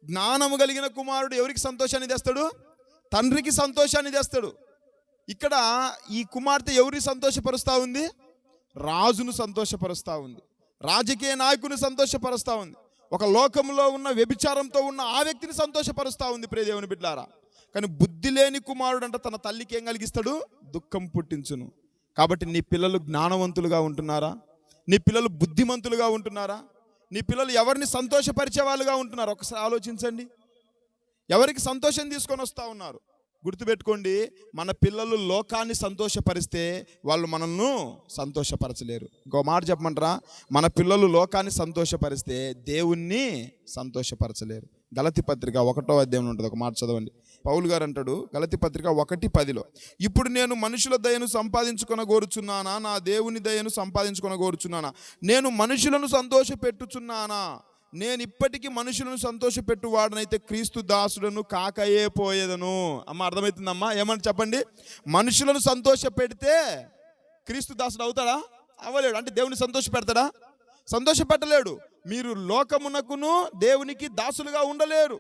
జ్ఞానము కలిగిన కుమారుడు ఎవరికి సంతోషాన్ని తెస్తాడు? తండ్రికి సంతోషాన్ని తెస్తాడు. ఇక్కడ ఈ కుమార్తె ఎవరిని సంతోషపరుస్తూ ఉంది? రాజును సంతోషపరుస్తూ ఉంది, రాజకీయ నాయకుని సంతోషపరుస్తూ ఉంది, ఒక లోకంలో ఉన్న వ్యభిచారంతో ఉన్న ఆ వ్యక్తిని సంతోషపరుస్తూ ఉంది. ప్రియ దేవుని బిడ్డలారా, కానీ బుద్ధి లేని కుమారుడు అంటే తన తల్లికి ఏం కలిగిస్తాడు? దుఃఖం పుట్టించును. కాబట్టి నీ పిల్లలు జ్ఞానవంతులుగా ఉంటున్నారా? నీ పిల్లలు బుద్ధిమంతులుగా ఉంటున్నారా? నీ పిల్లలు ఎవరిని సంతోషపరిచే వాళ్ళుగా ఉంటున్నారు? ఒకసారి ఆలోచించండి. ఎవరికి సంతోషం తీసుకొని వస్తూ ఉన్నారు? గుర్తుపెట్టుకోండి, మన పిల్లలు లోకాన్ని సంతోషపరిస్తే వాళ్ళు మనల్ని సంతోషపరచలేరు. ఇంకో మాట చెప్పమంటారా? మన పిల్లలు లోకాన్ని సంతోషపరిస్తే దేవుణ్ణి సంతోషపరచలేరు. గలతీ పత్రిక 1వ అధ్యాయంలో ఉంటుంది, ఒక మాట చదవండి. పౌలు గారు అంటాడు గలతీ పత్రిక 1:10, ఇప్పుడు నేను మనుషుల దయను సంపాదించుకొనగోరుచున్నానా, నా దేవుని దయను సంపాదించుకొనగోరుచున్నానా? నేను మనుషులను సంతోషపెట్టుచున్నానా? నేను ఇప్పటికీ మనుషులను సంతోషపెట్టువాడనైతే క్రీస్తు దాసుడను కాకయే పోయేదను. అమ్మ, అర్థమవుతుందమ్మా? ఏమని చెప్పండి. మనుషులను సంతోష పెడితే క్రీస్తు దాసుడు అవుతాడా? అవ్వలేడు. అంటే దేవుని సంతోష పెడతాడా? సంతోష పెట్టలేడు. మీరు లోకమునకును దేవునికి దాసులుగా ఉండలేరు.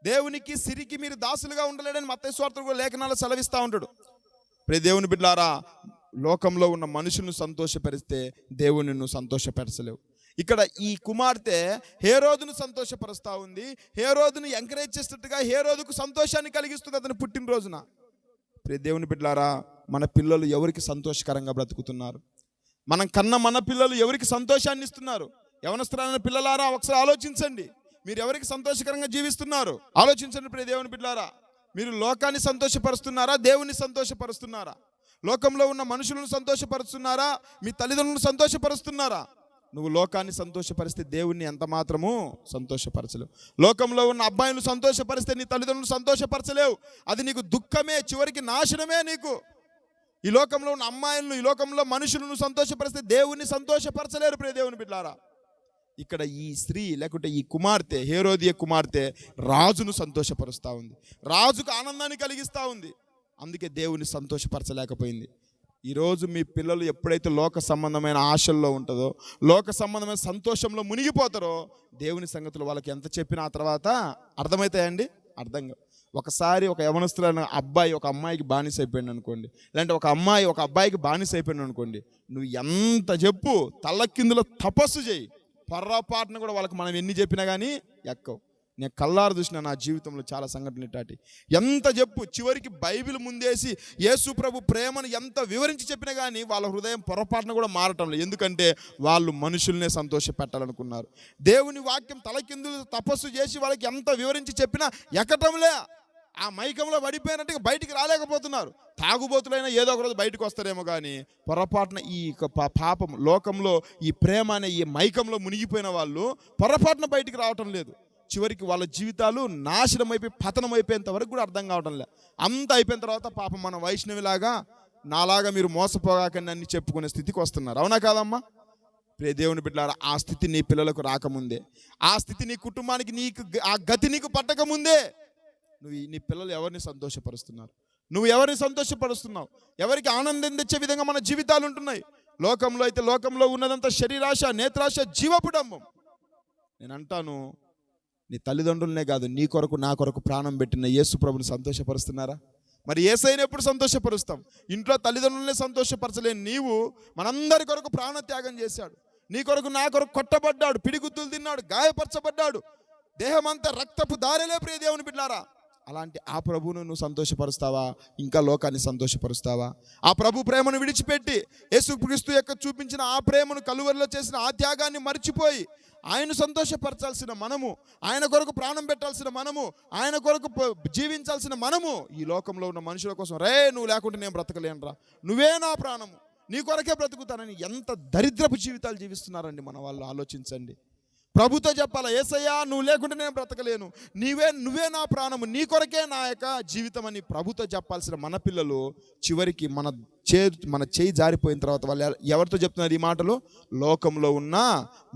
దేవునికి సిరికి మీరు దాసులుగా ఉండలేడని మత్తయి సువార్త కూడా లేఖనాలు సెలవిస్తూ ఉంటాడు. ప్రియ దేవుని బిడ్డలారా, లోకంలో ఉన్న మనుషులను సంతోషపరిస్తే దేవుని నువ్వు సంతోషపరచలేవు. ఇక్కడ ఈ కుమార్తె హేరోదును సంతోషపరుస్తూ ఉంది, హేరోదును ఎంకరేజ్ చేసేటట్టుగా హేరోదుకు సంతోషాన్ని కలిగిస్తుంది అతని పుట్టినరోజున. ప్రియ దేవుని బిడ్డలారా, మన పిల్లలు ఎవరికి సంతోషకరంగా బ్రతుకుతున్నారు? మనం కన్న మన పిల్లలు ఎవరికి సంతోషాన్ని ఇస్తున్నారు? యవనస్తులైన పిల్లలారా, ఒకసారి ఆలోచించండి. మీరు ఎవరికి సంతోషకరంగా జీవిస్తున్నారు? ఆలోచించండి. ప్రియ దేవుని బిడ్డలారా, మీరు లోకాన్ని సంతోషపరుస్తున్నారా? దేవుని సంతోషపరుస్తున్నారా? లోకంలో ఉన్న మనుషులను సంతోషపరుస్తున్నారా? మీ తల్లిదండ్రులను సంతోషపరుస్తున్నారా? నువ్వు లోకాన్ని సంతోషపరిస్తే దేవుణ్ణి ఎంత మాత్రము సంతోషపరచలేవు. లోకంలో ఉన్న అబ్బాయిలను సంతోషపరిస్తే నీ తల్లిదండ్రులను సంతోషపరచలేవు. అది నీకు దుఃఖమే, చివరికి నాశనమే నీకు. ఈ లోకంలో ఉన్న అమ్మాయిలను, ఈ లోకంలో మనుషులను సంతోషపరిస్తే దేవుణ్ణి సంతోషపరచలేరు. ప్రియ దేవుని బిడ్డలారా, ఇక్కడ ఈ స్త్రీ లేకుంటే ఈ కుమార్తె, హేరోదియ కుమార్తె రాజును సంతోషపరుస్తూ ఉంది, రాజుకు ఆనందాన్ని కలిగిస్తూ ఉంది. అందుకే దేవుని సంతోషపరచలేకపోయింది. ఈరోజు మీ పిల్లలు ఎప్పుడైతే లోక సంబంధమైన ఆశల్లో ఉంటుందో, లోక సంబంధమైన సంతోషంలో మునిగిపోతారో, దేవుని సంగతులు వాళ్ళకి ఎంత చెప్పినా ఆ తర్వాత అర్థమవుతాయండి? అర్థంగా. ఒకసారి ఒక యవనస్తులైన అబ్బాయి ఒక అమ్మాయికి బానిస అయిపోయింది అనుకోండి, లేదంటే ఒక అమ్మాయి ఒక అబ్బాయికి బానిస అయిపోయింది అనుకోండి, నువ్వు ఎంత చెప్పు, తల్లకిందులో తపస్సు చేయి, పొర్రపాటున కూడా వాళ్ళకి మనం ఎన్ని చెప్పినా కానీ ఎక్కవు. నేను కల్లారు చూసిన నా జీవితంలో చాలా సంఘటనలు ఇట్లాంటి. ఎంత చెప్పు, చివరికి బైబిల్ ముందేసి యేసు ప్రభు ప్రేమను ఎంత వివరించి చెప్పినా కానీ వాళ్ళ హృదయం పొరపాటున కూడా మారటం లేదు. ఎందుకంటే వాళ్ళు మనుషుల్నే సంతోష పెట్టాలనుకున్నారు. దేవుని వాక్యం తలకిందులు తపస్సు చేసి వాళ్ళకి ఎంత వివరించి చెప్పినా ఎక్కటంలే. ఆ మైకంలో పడిపోయినట్టుగా బయటికి రాలేకపోతున్నారు. తాగుబోతులైనా ఏదో ఒక రోజు బయటకు వస్తారేమో కానీ పొరపాటున ఈ పాపం లోకంలో ఈ ప్రేమ అనే ఈ మైకంలో మునిగిపోయిన వాళ్ళు పొరపాటున బయటికి రావటం లేదు. చివరికి వాళ్ళ జీవితాలు నాశనం అయిపోయి పతనం అయిపోయేంత వరకు కూడా అర్థం కావడం లే. అంత అయిపోయిన తర్వాత పాపం మన వైష్ణవిలాగా నాలాగా మీరు మోసపోగాకని అన్ని చెప్పుకునే స్థితికి వస్తున్నారు. అవునా కాదమ్మా? ప్రియ దేవుని బిడ్డలారా, ఆ స్థితి నీ పిల్లలకు రాకముందే, ఆ స్థితి నీ కుటుంబానికి నీకు ఆ గతి నీకు పట్టకముందే నీ పిల్లలు ఎవరిని సంతోషపరుస్తున్నారు? నువ్వు ఎవరిని సంతోషపరుస్తున్నావు? ఎవరికి ఆనందం తెచ్చే విధంగా మన జీవితాలు ఉంటున్నాయి? లోకంలో అయితే లోకంలో ఉన్నదంతా శరీరాశ, నేత్రాశ, జీవపుడంబం. నేను అంటాను, నీ తల్లిదండ్రులనే కాదు, నీ కొరకు నా కొరకు ప్రాణం పెట్టిన యేసు ప్రభుని సంతోషపరుస్తున్నారా? మరి యేసయ్యను ఎప్పుడు సంతోషపరుస్తాం? ఇంట్లో తల్లిదండ్రులనే సంతోషపరచలేని నీవు మనందరి కొరకు ప్రాణత్యాగం చేశాడు. నీ కొరకు నా కొరకు కొట్టబడ్డాడు, పిడిగుద్దులు తిన్నాడు, గాయపరచబడ్డాడు, దేహమంతా రక్తపు దారిలే. ప్రియ దేవుని బిడ్డలారా, అలాంటి ఆ ప్రభువును నువ్వు సంతోషపరుస్తావా? ఇంకా లోకాన్ని సంతోషపరుస్తావా? ఆ ప్రభు ప్రేమను విడిచిపెట్టి యేసుక్రీస్తు యొక్క చూపించిన ఆ ప్రేమను, కలువరిలో చేసిన ఆ త్యాగాన్ని మర్చిపోయి ఆయన సంతోషపరచాల్సిన మనము, ఆయన కొరకు ప్రాణం పెట్టాల్సిన మనము, ఆయన కొరకు జీవించాల్సిన మనము ఈ లోకంలో ఉన్న మనుషుల కోసం, రే నువ్వు లేకుంటే నేను బ్రతకలేనురా, నువ్వే నా ప్రాణము, నీ కొరకే బ్రతుకుతానని ఎంత దరిద్రపు జీవితాలు జీవిస్తున్నారండి మన వాళ్ళు. ఆలోచించండి. ప్రభుతో చెప్పాలా, యేసయ్యా నువ్వు లేకుంటే నేను బ్రతకలేను, నువ్వే నా ప్రాణము, నీ కొరకే నా యొక్క జీవితం అని ప్రభుతో చెప్పాల్సిన మన పిల్లలు చివరికి మన చేయి జారిపోయిన తర్వాత వాళ్ళు ఎవరితో చెప్తున్నారు ఈ మాటలు? లోకంలో ఉన్న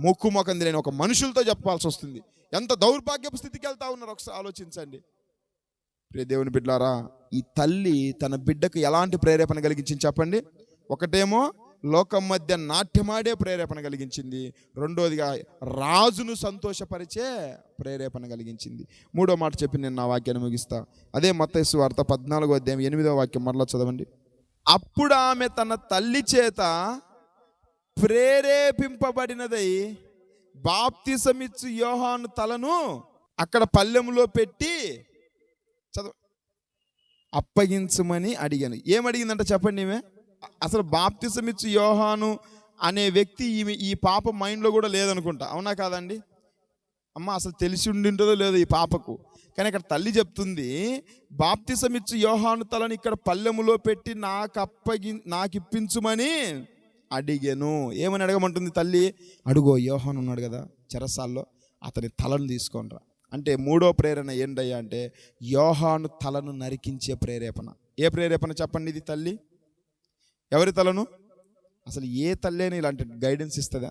ముఖం తెలియని ఒక మనుషులతో చెప్పాల్సి వస్తుంది. ఎంత దౌర్భాగ్యపు స్థితికి వెళ్తా ఉన్నారు ఒకసారి ఆలోచించండి. ప్రియ దేవుని బిడ్డలారా, ఈ తల్లి తన బిడ్డకు ఎలాంటి ప్రేరేపణ కలిగించింది చెప్పండి? ఒకటేమో లోకం మధ్య నాట్యమాడే ప్రేరేపణ కలిగించింది, రెండోదిగా రాజును సంతోషపరిచే ప్రేరేపణ కలిగించింది. మూడో మాట చెప్పి నేను నా వాక్యాన్ని ముగిస్తా. అదే మత్తయి సువార్త 14వ అధ్యాయం 8వ వాక్యం మరలా చదవండి. అప్పుడు ఆమె తన తల్లి చేత ప్రేరేపింపబడినదై బాప్తిసమిచ్చు యోహాను తలను అక్కడ పల్లెములో పెట్టి అప్పగించమని అడిగాను. ఏమడిగిందంట చెప్పండి? ఈమె అసలు బాప్తిసమిచ్చు యోహాను అనే వ్యక్తి ఈ పాప మైండ్లో కూడా లేదనుకుంటా. అవునా కాదండి అమ్మ? అసలు తెలిసి ఉండింటుందో లేదో ఈ పాపకు. కానీ ఇక్కడ తల్లి చెప్తుంది, బాప్తిసమిచ్చు యోహాను తలను ఇక్కడ పల్లెములో పెట్టి నాకు ఇప్పించుమని అడిగాను. ఏమని అడగమంటుంది తల్లి? అడుగో, యోహాను ఉన్నాడు కదా చెరసాల్లో, అతని తలను తీసుకోనరా. అంటే మూడో ప్రేరణ ఏంటయ్యా అంటే యోహాను తలను నరికించే ప్రేరేపణ. ఏ ప్రేరేపణ చెప్పండి ఇది? తల్లి ఎవరి తలను? అసలు ఏ తల్లి అని ఇలాంటి గైడెన్స్ ఇస్తుందా?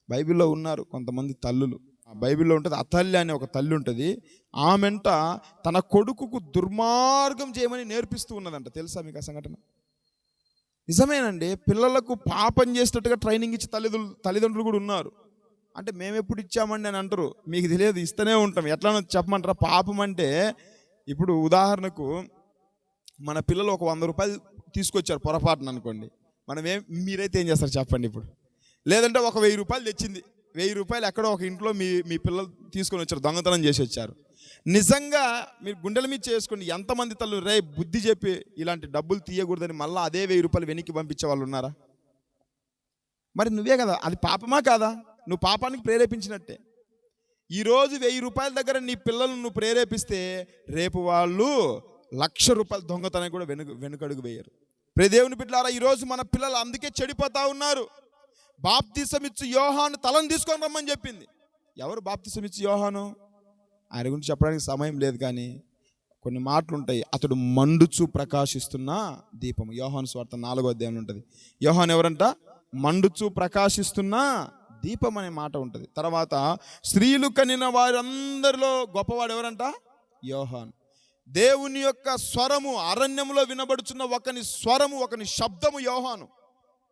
బైబిల్లో ఉన్నారు కొంతమంది తల్లులు. బైబిల్లో ఉంటుంది, అతల్లి అనే ఒక తల్లి ఉంటుంది. ఆమెంట తన కొడుకుకు దుర్మార్గం చేయమని నేర్పిస్తూ ఉన్నదంట. తెలుసా మీకు ఆ సంఘటన? నిజమేనండి. పిల్లలకు పాపం చేసేటట్టుగా ట్రైనింగ్ ఇచ్చి తల్లిదండ్రులు కూడా ఉన్నారు. అంటే మేము ఎప్పుడు ఇచ్చామండి అని అంటారు. మీకు తెలియదు, ఇస్తూనే ఉంటాం. ఎట్లా చెప్పమంటారా? పాపం అంటే ఇప్పుడు ఉదాహరణకు మన పిల్లలు ఒక 100 రూపాయలు తీసుకొచ్చారు పొరపాటున అనుకోండి, మీరైతే ఏం చేస్తారు చెప్పండి ఇప్పుడు? లేదంటే ఒక 1000 రూపాయలు తెచ్చింది, 1000 రూపాయలు ఎక్కడో ఒక ఇంట్లో మీ పిల్లలు తీసుకొని వచ్చారు, దొంగతనం చేసి వచ్చారు. నిజంగా మీరు గుండెల మీద చేసుకుని ఎంతమంది తల్లు రే బుద్ధి చెప్పి ఇలాంటి డబ్బులు తీయకూడదని మళ్ళీ అదే 1000 రూపాయలు వెనక్కి పంపించే వాళ్ళు ఉన్నారా? మరి నువ్వే కదా, అది పాపమా కాదా? నువ్వు పాపానికి ప్రేరేపించినట్టే. ఈరోజు 1000 రూపాయల దగ్గర నీ పిల్లలను నువ్వు ప్రేరేపిస్తే రేపు వాళ్ళు 1,00,000 రూపాయలు దొంగతనం కూడా వెనుకడుగు వేయరు. ప్రియ దేవుని బిడ్డలారా, ఈరోజు మన పిల్లలు అందుకే చెడిపోతా ఉన్నారు. బాప్తిసమిచ్చు యోహాను తలను తీసుకొని రమ్మని చెప్పింది. ఎవరు బాప్తిసమిచ్చు యోహాను? ఆయన గురించి చెప్పడానికి సమయం లేదు, కానీ కొన్ని మాటలు ఉంటాయి. అతడు మండుచు ప్రకాశిస్తున్న దీపం. యోహాను సువార్త 4వ అధ్యాయంలో ఉంటుంది. యోహాను ఎవరంట? మండుచు ప్రకాశిస్తున్న దీపం అనే మాట ఉంటుంది. తర్వాత స్త్రీలు కనిన వారందరిలో గొప్పవాడు ఎవరంట? యోహాను. దేవుని యొక్క స్వరము అరణ్యంలో వినబడుచున్న ఒకని స్వరము, ఒకని శబ్దము యోహాను.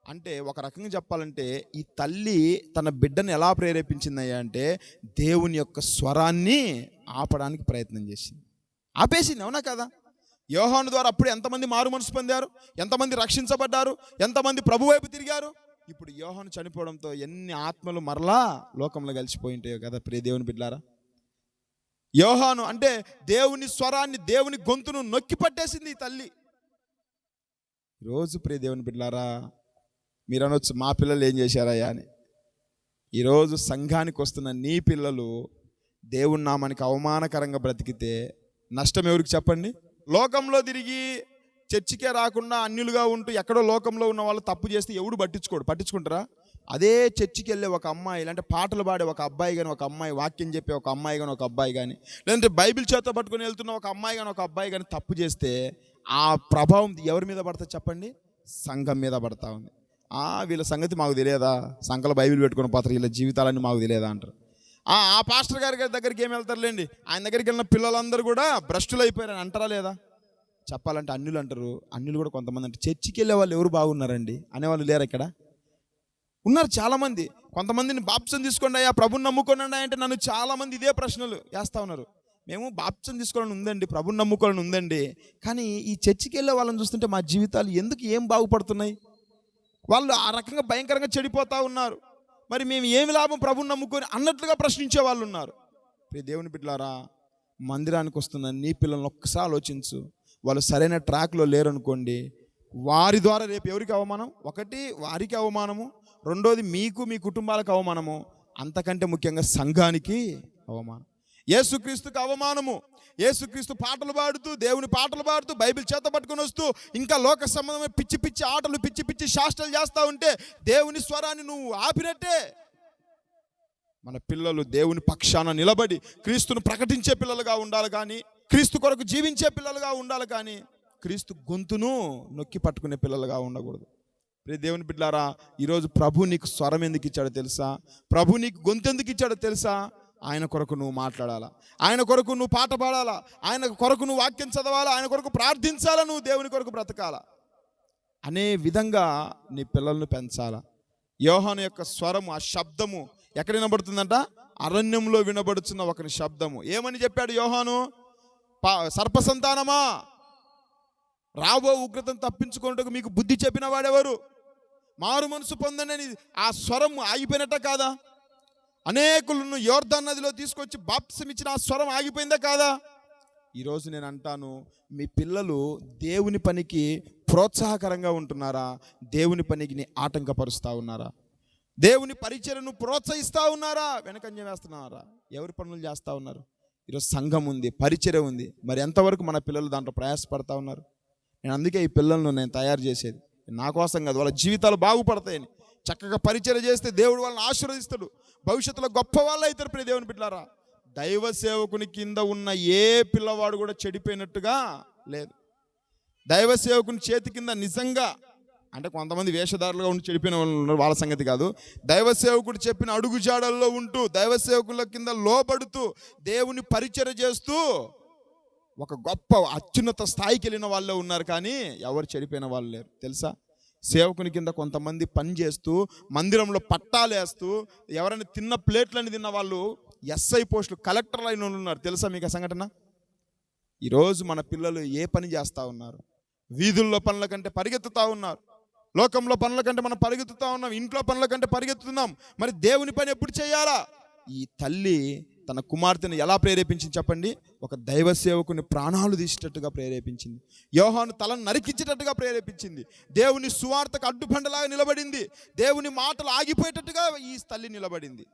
అంటే ఒక రకంగా చెప్పాలంటే ఈ తల్లి తన బిడ్డను ఎలా ప్రేరేపించిందయ్యా అంటే దేవుని యొక్క స్వరాన్ని ఆపడానికి ప్రయత్నం చేసింది, ఆపేసింది. అవునా కదా? యోహాను ద్వారా అప్పుడు ఎంతమంది మారు మనసు పొందారు, ఎంతమంది రక్షించబడ్డారు, ఎంతమంది ప్రభు వైపు తిరిగారు. ఇప్పుడు యోహాను చనిపోవడంతో ఎన్ని ఆత్మలు మరలా లోకంలో కలిసిపోయి ఉంటాయో కదా ప్రియ దేవుని బిడ్డలారా. యోహాను అంటే దేవుని స్వరాన్ని, దేవుని గొంతును నొక్కి పట్టేసింది ఈ తల్లి. ఈరోజు ప్రియ దేవుని బిడ్డలారా, మీరు అనొచ్చు మా పిల్లలు ఏం చేశారయ్యా అని. ఈరోజు సంఘానికి వస్తున్న నీ పిల్లలు దేవుని నామానికి అవమానకరంగా బ్రతికితే నష్టం ఎవరికి చెప్పండి? లోకంలో తిరిగి చర్చికే రాకుండా అన్యులుగా ఉంటూ ఎక్కడో లోకంలో ఉన్న వాళ్ళు తప్పు చేస్తే ఎవడు పట్టించుకుంటారా? అదే చర్చికి వెళ్ళే ఒక అమ్మాయి, లేదంటే పాటలు పాడే ఒక అబ్బాయి కానీ, ఒక అమ్మాయి వాక్యం చెప్పే ఒక అమ్మాయి కానీ, ఒక అబ్బాయి కానీ, లేదంటే బైబిల్ చేత పట్టుకొని వెళ్తున్న ఒక అమ్మాయి కానీ, ఒక అబ్బాయి కానీ తప్పు చేస్తే ఆ ప్రభావం ఎవరి మీద పడుతుంది చెప్పండి? సంఘం మీద పడతా ఉంది. వీళ్ళ సంగతి మాకు తెలియదా, సంఘంలో బైబిల్ పెట్టుకొని పోతారు, వీళ్ళ జీవితాలన్నీ మాకు తెలియదా అంటారు. ఆ పాస్టర్ గారి దగ్గరికి ఏమి వెళ్తారులేండి, ఆయన దగ్గరికి వెళ్ళిన పిల్లలందరూ కూడా భ్రష్టులు అయిపోయారని అంటారా లేదా? చెప్పాలంటే అన్యులు అంటారు. అన్యులు కూడా కొంతమంది అంటే చర్చికి వెళ్ళే వాళ్ళు ఎవరు బాగున్నారండి అనేవాళ్ళు లేరు ఇక్కడ? ఉన్నారు చాలామంది. కొంతమందిని బాప్సం తీసుకోండి అయ్యా, ప్రభుని నమ్ముకోండి అంటే నన్ను చాలామంది ఇదే ప్రశ్నలు వేస్తూ ఉన్నారు. మేము బాప్సం తీసుకోవాలని ఉందండి, ప్రభుని నమ్ముకోవాలని ఉందండి, కానీ ఈ చర్చికి వెళ్ళే వాళ్ళని చూస్తుంటే మా జీవితాలు ఎందుకు ఏం బాగుపడుతున్నాయి? వాళ్ళు ఆ రకంగా భయంకరంగా చెడిపోతూ ఉన్నారు. మరి మేము ఏమి లాభం ప్రభుని నమ్ముకొని అన్నట్లుగా ప్రశ్నించే వాళ్ళు ఉన్నారు. దేవుని బిడ్డలారా, మందిరానికి వస్తున్న నీ పిల్లల్ని ఒక్కసారి ఆలోచించు. వాళ్ళు సరైన ట్రాక్లో లేరనుకోండి, వారి ద్వారా రేపు ఎవరికి అవమానం? ఒకటి వారికి అవమానము, రెండోది మీకు మీ కుటుంబాలకు అవమానము, అంతకంటే ముఖ్యంగా సంఘానికి అవమానం, యేసుక్రీస్తుకు అవమానము. యేసుక్రీస్తు పాటలు పాడుతూ, దేవుని పాటలు పాడుతూ, బైబిల్ చేత పట్టుకొని వస్తూ, ఇంకా లోక సంబంధమైన పిచ్చి పిచ్చి ఆటలు, పిచ్చి పిచ్చి శాస్త్రాలు చేస్తూ ఉంటే దేవుని స్వరాన్ని నువ్వు ఆపినట్టే. మన పిల్లలు దేవుని పక్షాన నిలబడి క్రీస్తును ప్రకటించే పిల్లలుగా ఉండాలి కానీ, క్రీస్తు కొరకు జీవించే పిల్లలుగా ఉండాలి కానీ, క్రీస్తు గొంతును నొక్కి పట్టుకునే పిల్లలుగా ఉండకూడదు. దేవుని బిడ్డలారా, ఈరోజు ప్రభు నీకు స్వరం ఎందుకు ఇచ్చాడో తెలుసా? ప్రభు నీకు గొంతు ఎందుకు ఇచ్చాడో తెలుసా? ఆయన కొరకు నువ్వు మాట్లాడాలా, ఆయన కొరకు నువ్వు పాట పాడాలా, ఆయన కొరకు నువ్వు వాక్యం చదవాలా, ఆయన కొరకు ప్రార్థించాలా, నువ్వు దేవుని కొరకు బ్రతకాలా అనే విధంగా నీ పిల్లలను పెంచాలా. యోహాను యొక్క స్వరము, ఆ శబ్దము ఎక్కడ వినబడుతుందంట? అరణ్యంలో వినబడుతున్న ఒకరి శబ్దము. ఏమని చెప్పాడు యోహాను? సర్పసంతానమా, రాబో ఉగ్రతను తప్పించుకున్నట్టుకు మీకు బుద్ధి చెప్పిన వాడెవరు? మారు మనసు పొందండి అని ఆ స్వరం ఆగిపోయినట్ట కాదా? అనేకులను యోర్దాను నదిలో తీసుకొచ్చి బాప్తిసం ఇచ్చిన ఆ స్వరం ఆగిపోయిందా కాదా? ఈరోజు నేను అంటాను, మీ పిల్లలు దేవుని పనికి ప్రోత్సాహకరంగా ఉంటున్నారా? దేవుని పనికి ఆటంకపరుస్తూ ఉన్నారా? దేవుని పరిచర్యను ప్రోత్సహిస్తూ ఉన్నారా? వెనకంజ వేస్తున్నారా? ఎవరి పనులు చేస్తూ ఉన్నారు? ఈరోజు సంఘం ఉంది, పరిచర్య ఉంది, మరి ఎంతవరకు మన పిల్లలు దాంట్లో ప్రయాసపడతా ఉన్నారు? నేను అందుకే ఈ పిల్లలను నేను తయారు చేసేది నా కోసం కాదు, వాళ్ళ జీవితాలు బాగుపడతాయని. చక్కగా పరిచర్య చేస్తే దేవుడు వాళ్ళని ఆశీర్వదిస్తాడు, భవిష్యత్తులో గొప్ప వాళ్ళు అవుతారు. ప్రియ దేవుని బిడ్డలారా, దైవ సేవకుని కింద ఉన్న ఏ పిల్లవాడు కూడా చెడిపోయినట్టుగా లేదు. దైవ సేవకుని చేతి కింద నిజంగా, అంటే కొంతమంది వేషధారులుగా ఉండి చెడిపోయిన వాళ్ళు ఉన్నారు, వాళ్ళ సంగతి కాదు. దైవ సేవకుడు చెప్పిన అడుగు జాడల్లో ఉంటూ, దైవ సేవకుల కింద లోబడుతూ, దేవుని పరిచర్య చేస్తూ ఒక గొప్ప అత్యున్నత స్థాయికి వెళ్ళిన వాళ్ళే ఉన్నారు, కానీ ఎవరు చెడిపోయిన వాళ్ళు లేరు. తెలుసా? సేవకుని కింద కొంతమంది పని చేస్తూ, మందిరంలో పట్టాలేస్తూ, ఎవరైనా తిన్న ప్లేట్లని తిన్న వాళ్ళు ఎస్ఐ పోస్టులు, కలెక్టర్లు అయిన వాళ్ళు ఉన్నారు. తెలుసా మీకు ఆ సంఘటన? ఈరోజు మన పిల్లలు ఏ పని చేస్తూ ఉన్నారు? వీధుల్లో పనుల కంటే పరిగెత్తుతూ ఉన్నారు, లోకంలో పనుల కంటే మనం పరిగెత్తుతూ ఉన్నాం, ఇంట్లో పనుల కంటే పరిగెత్తుతున్నాం. మరి దేవుని పని ఎప్పుడు చేయాలా? ఈ తల్లి తన కుమార్తెను ఎలా ప్రేరేపించింది చెప్పండి? ఒక దైవ సేవకుని ప్రాణాలు తీసేటట్టుగా ప్రేరేపించింది. యోహాను తలను నరికించేటట్టుగా ప్రేరేపించింది. దేవుని సువార్తకు అడ్డుబండలాగా నిలబడింది. దేవుని మాటలు ఆగిపోయేటట్టుగా ఈ తల్లి నిలబడింది.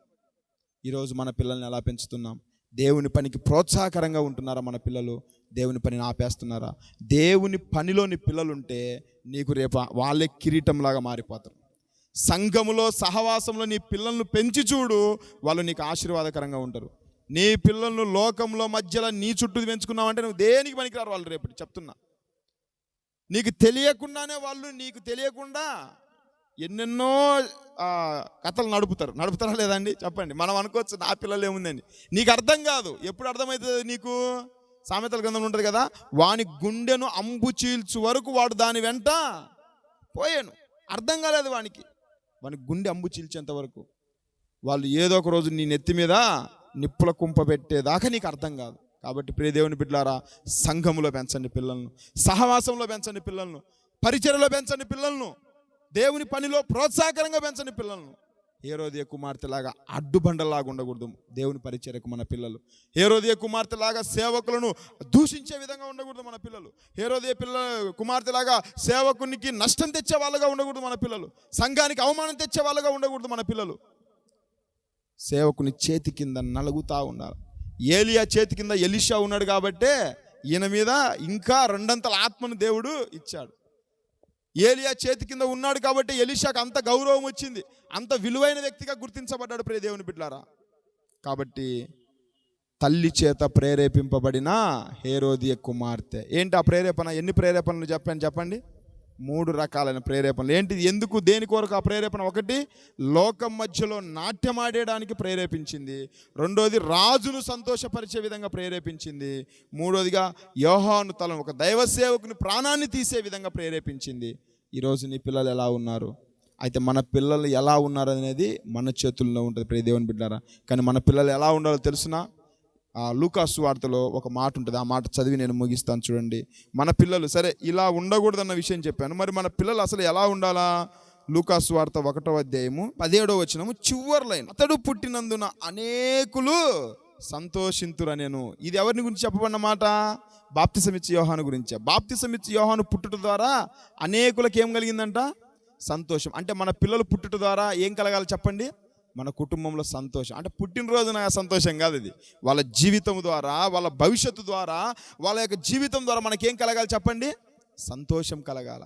ఈరోజు మన పిల్లల్ని ఎలా పెంచుతున్నాం? దేవుని పనికి ప్రోత్సాహకరంగా ఉంటున్నారా మన పిల్లలు? దేవుని పనిని ఆపేస్తున్నారా? దేవుని పనిలోని పిల్లలుంటే నీకు రేపు వాళ్ళే కిరీటంలాగా మారిపోతారు. సంఘములో సహవాసంలో నీ పిల్లలను పెంచి చూడు, వాళ్ళు నీకు ఆశీర్వాదకరంగా ఉంటారు. నీ పిల్లలను లోకంలో మధ్యలో నీ చుట్టూ పెంచుకున్నావంటే నువ్వు దేనికి పనికిరారు వాళ్ళు. రేపటి చెప్తున్నా, నీకు తెలియకుండానే వాళ్ళు, నీకు తెలియకుండా ఎన్నెన్నో కథలు నడుపుతారా లేదండి? చెప్పండి. మనం అనుకోవచ్చు నా పిల్లలు ఏముందండి, నీకు అర్థం కాదు. ఎప్పుడు అర్థమవుతుంది నీకు? సామెతల గ్రంథం ఉంటుంది కదా, వాని గుండెను అంబు చీల్చు వరకు వాడు దాని వెంట పోయాను. అర్థం కాలేదు వానికి గుండె అంబు చీల్చేంత వరకు. వాళ్ళు ఏదో ఒక రోజు నీ నెత్తి మీద నిప్పుల కుంప పెట్టేదాకా నీకు అర్థం కాదు. కాబట్టి ప్రియ దేవుని బిడ్డలారా, సంఘములో పెంచండి పిల్లలను, సహవాసంలో పెంచండి పిల్లలను, పరిచర్యలో పెంచండి పిల్లలను, దేవుని పనిలో ప్రోత్సాహకరంగా పెంచండి పిల్లలను. హేరోదియ కుమార్తెలాగా అడ్డుబండలాగా ఉండకూడదు దేవుని పరిచర్యకు మన పిల్లలు. హేరోదియ కుమార్తెలాగా సేవకులను దూషించే విధంగా ఉండకూడదు మన పిల్లలు. హేరోదియ కుమార్తెలాగా సేవకునికి నష్టం తెచ్చే వాళ్ళగా ఉండకూడదు మన పిల్లలు. సంఘానికి అవమానం తెచ్చే వాళ్ళగా ఉండకూడదు మన పిల్లలు. సేవకుని చేతి కింద నలుగుతూ ఉండాలి. ఏలియా చేతి కింద ఎలీషా ఉన్నాడు కాబట్టే ఈయన మీద ఇంకా రెండంతల ఆత్మను దేవుడు ఇచ్చాడు. ఏలియా చేతి కింద ఉన్నాడు కాబట్టి ఎలీషాకు అంత గౌరవం వచ్చింది, అంత విలువైన వ్యక్తిగా గుర్తించబడ్డాడు ప్రియ దేవుని బిడ్డలారా. కాబట్టి తల్లి చేత ప్రేరేపింపబడిన హేరోదియ కుమార్తె. ఏంటి ఆ ప్రేరేపణ? ఎన్ని ప్రేరేపణలు చెప్పండి? 3 రకాలైన ప్రేరేపణలు. ఏంటిది? ఎందుకు, దేని కొరకు ఆ ప్రేరేపణ? ఒకటి, లోకం మధ్యలో నాట్యమాడేయడానికి ప్రేరేపించింది. రెండోది, రాజును సంతోషపరిచే విధంగా ప్రేరేపించింది. మూడోదిగా, యోహాను తలను, ఒక దైవ సేవకుని ప్రాణాన్ని తీసే విధంగా ప్రేరేపించింది. ఈరోజు నీ పిల్లలు ఎలా ఉన్నారు? అయితే మన పిల్లలు ఎలా ఉన్నారు అనేది మన చేతుల్లో ఉంటుంది ప్రియ దేవుని బిడ్డలారా. కానీ మన పిల్లలు ఎలా ఉండాలో తెలుసునా? లూకాసు సువార్తలో ఒక మాట ఉంటుంది, ఆ మాట చదివి నేను ముగిస్తాను చూడండి. మన పిల్లలు సరే ఇలా ఉండకూడదన్న విషయం చెప్పాను, మరి మన పిల్లలు అసలు ఎలా ఉండాలా? లూకాసు సువార్త 1వ అధ్యాయము 17వ వచనము చివరి లైన్, అతడు పుట్టినందున అనేకులు సంతోషింతురనెను. ఇది ఎవరిని గురించి చెప్పబడిన మాట? బాప్తిసమిచ్చే యోహాను గురించే. బాప్తిసమిచ్చే యోహాను పుట్టుట ద్వారా అనేకులకు ఏం కలిగిందంట? సంతోషం. అంటే మన పిల్లలు పుట్టుట ద్వారా ఏం కలగాలి చెప్పండి? మన కుటుంబంలో సంతోషం. అంటే పుట్టినరోజున సంతోషం కాదు ఇది, వాళ్ళ జీవితం ద్వారా, వాళ్ళ భవిష్యత్తు ద్వారా, వాళ్ళ యొక్క జీవితం ద్వారా మనకేం కలగాలి చెప్పండి? సంతోషం కలగాల,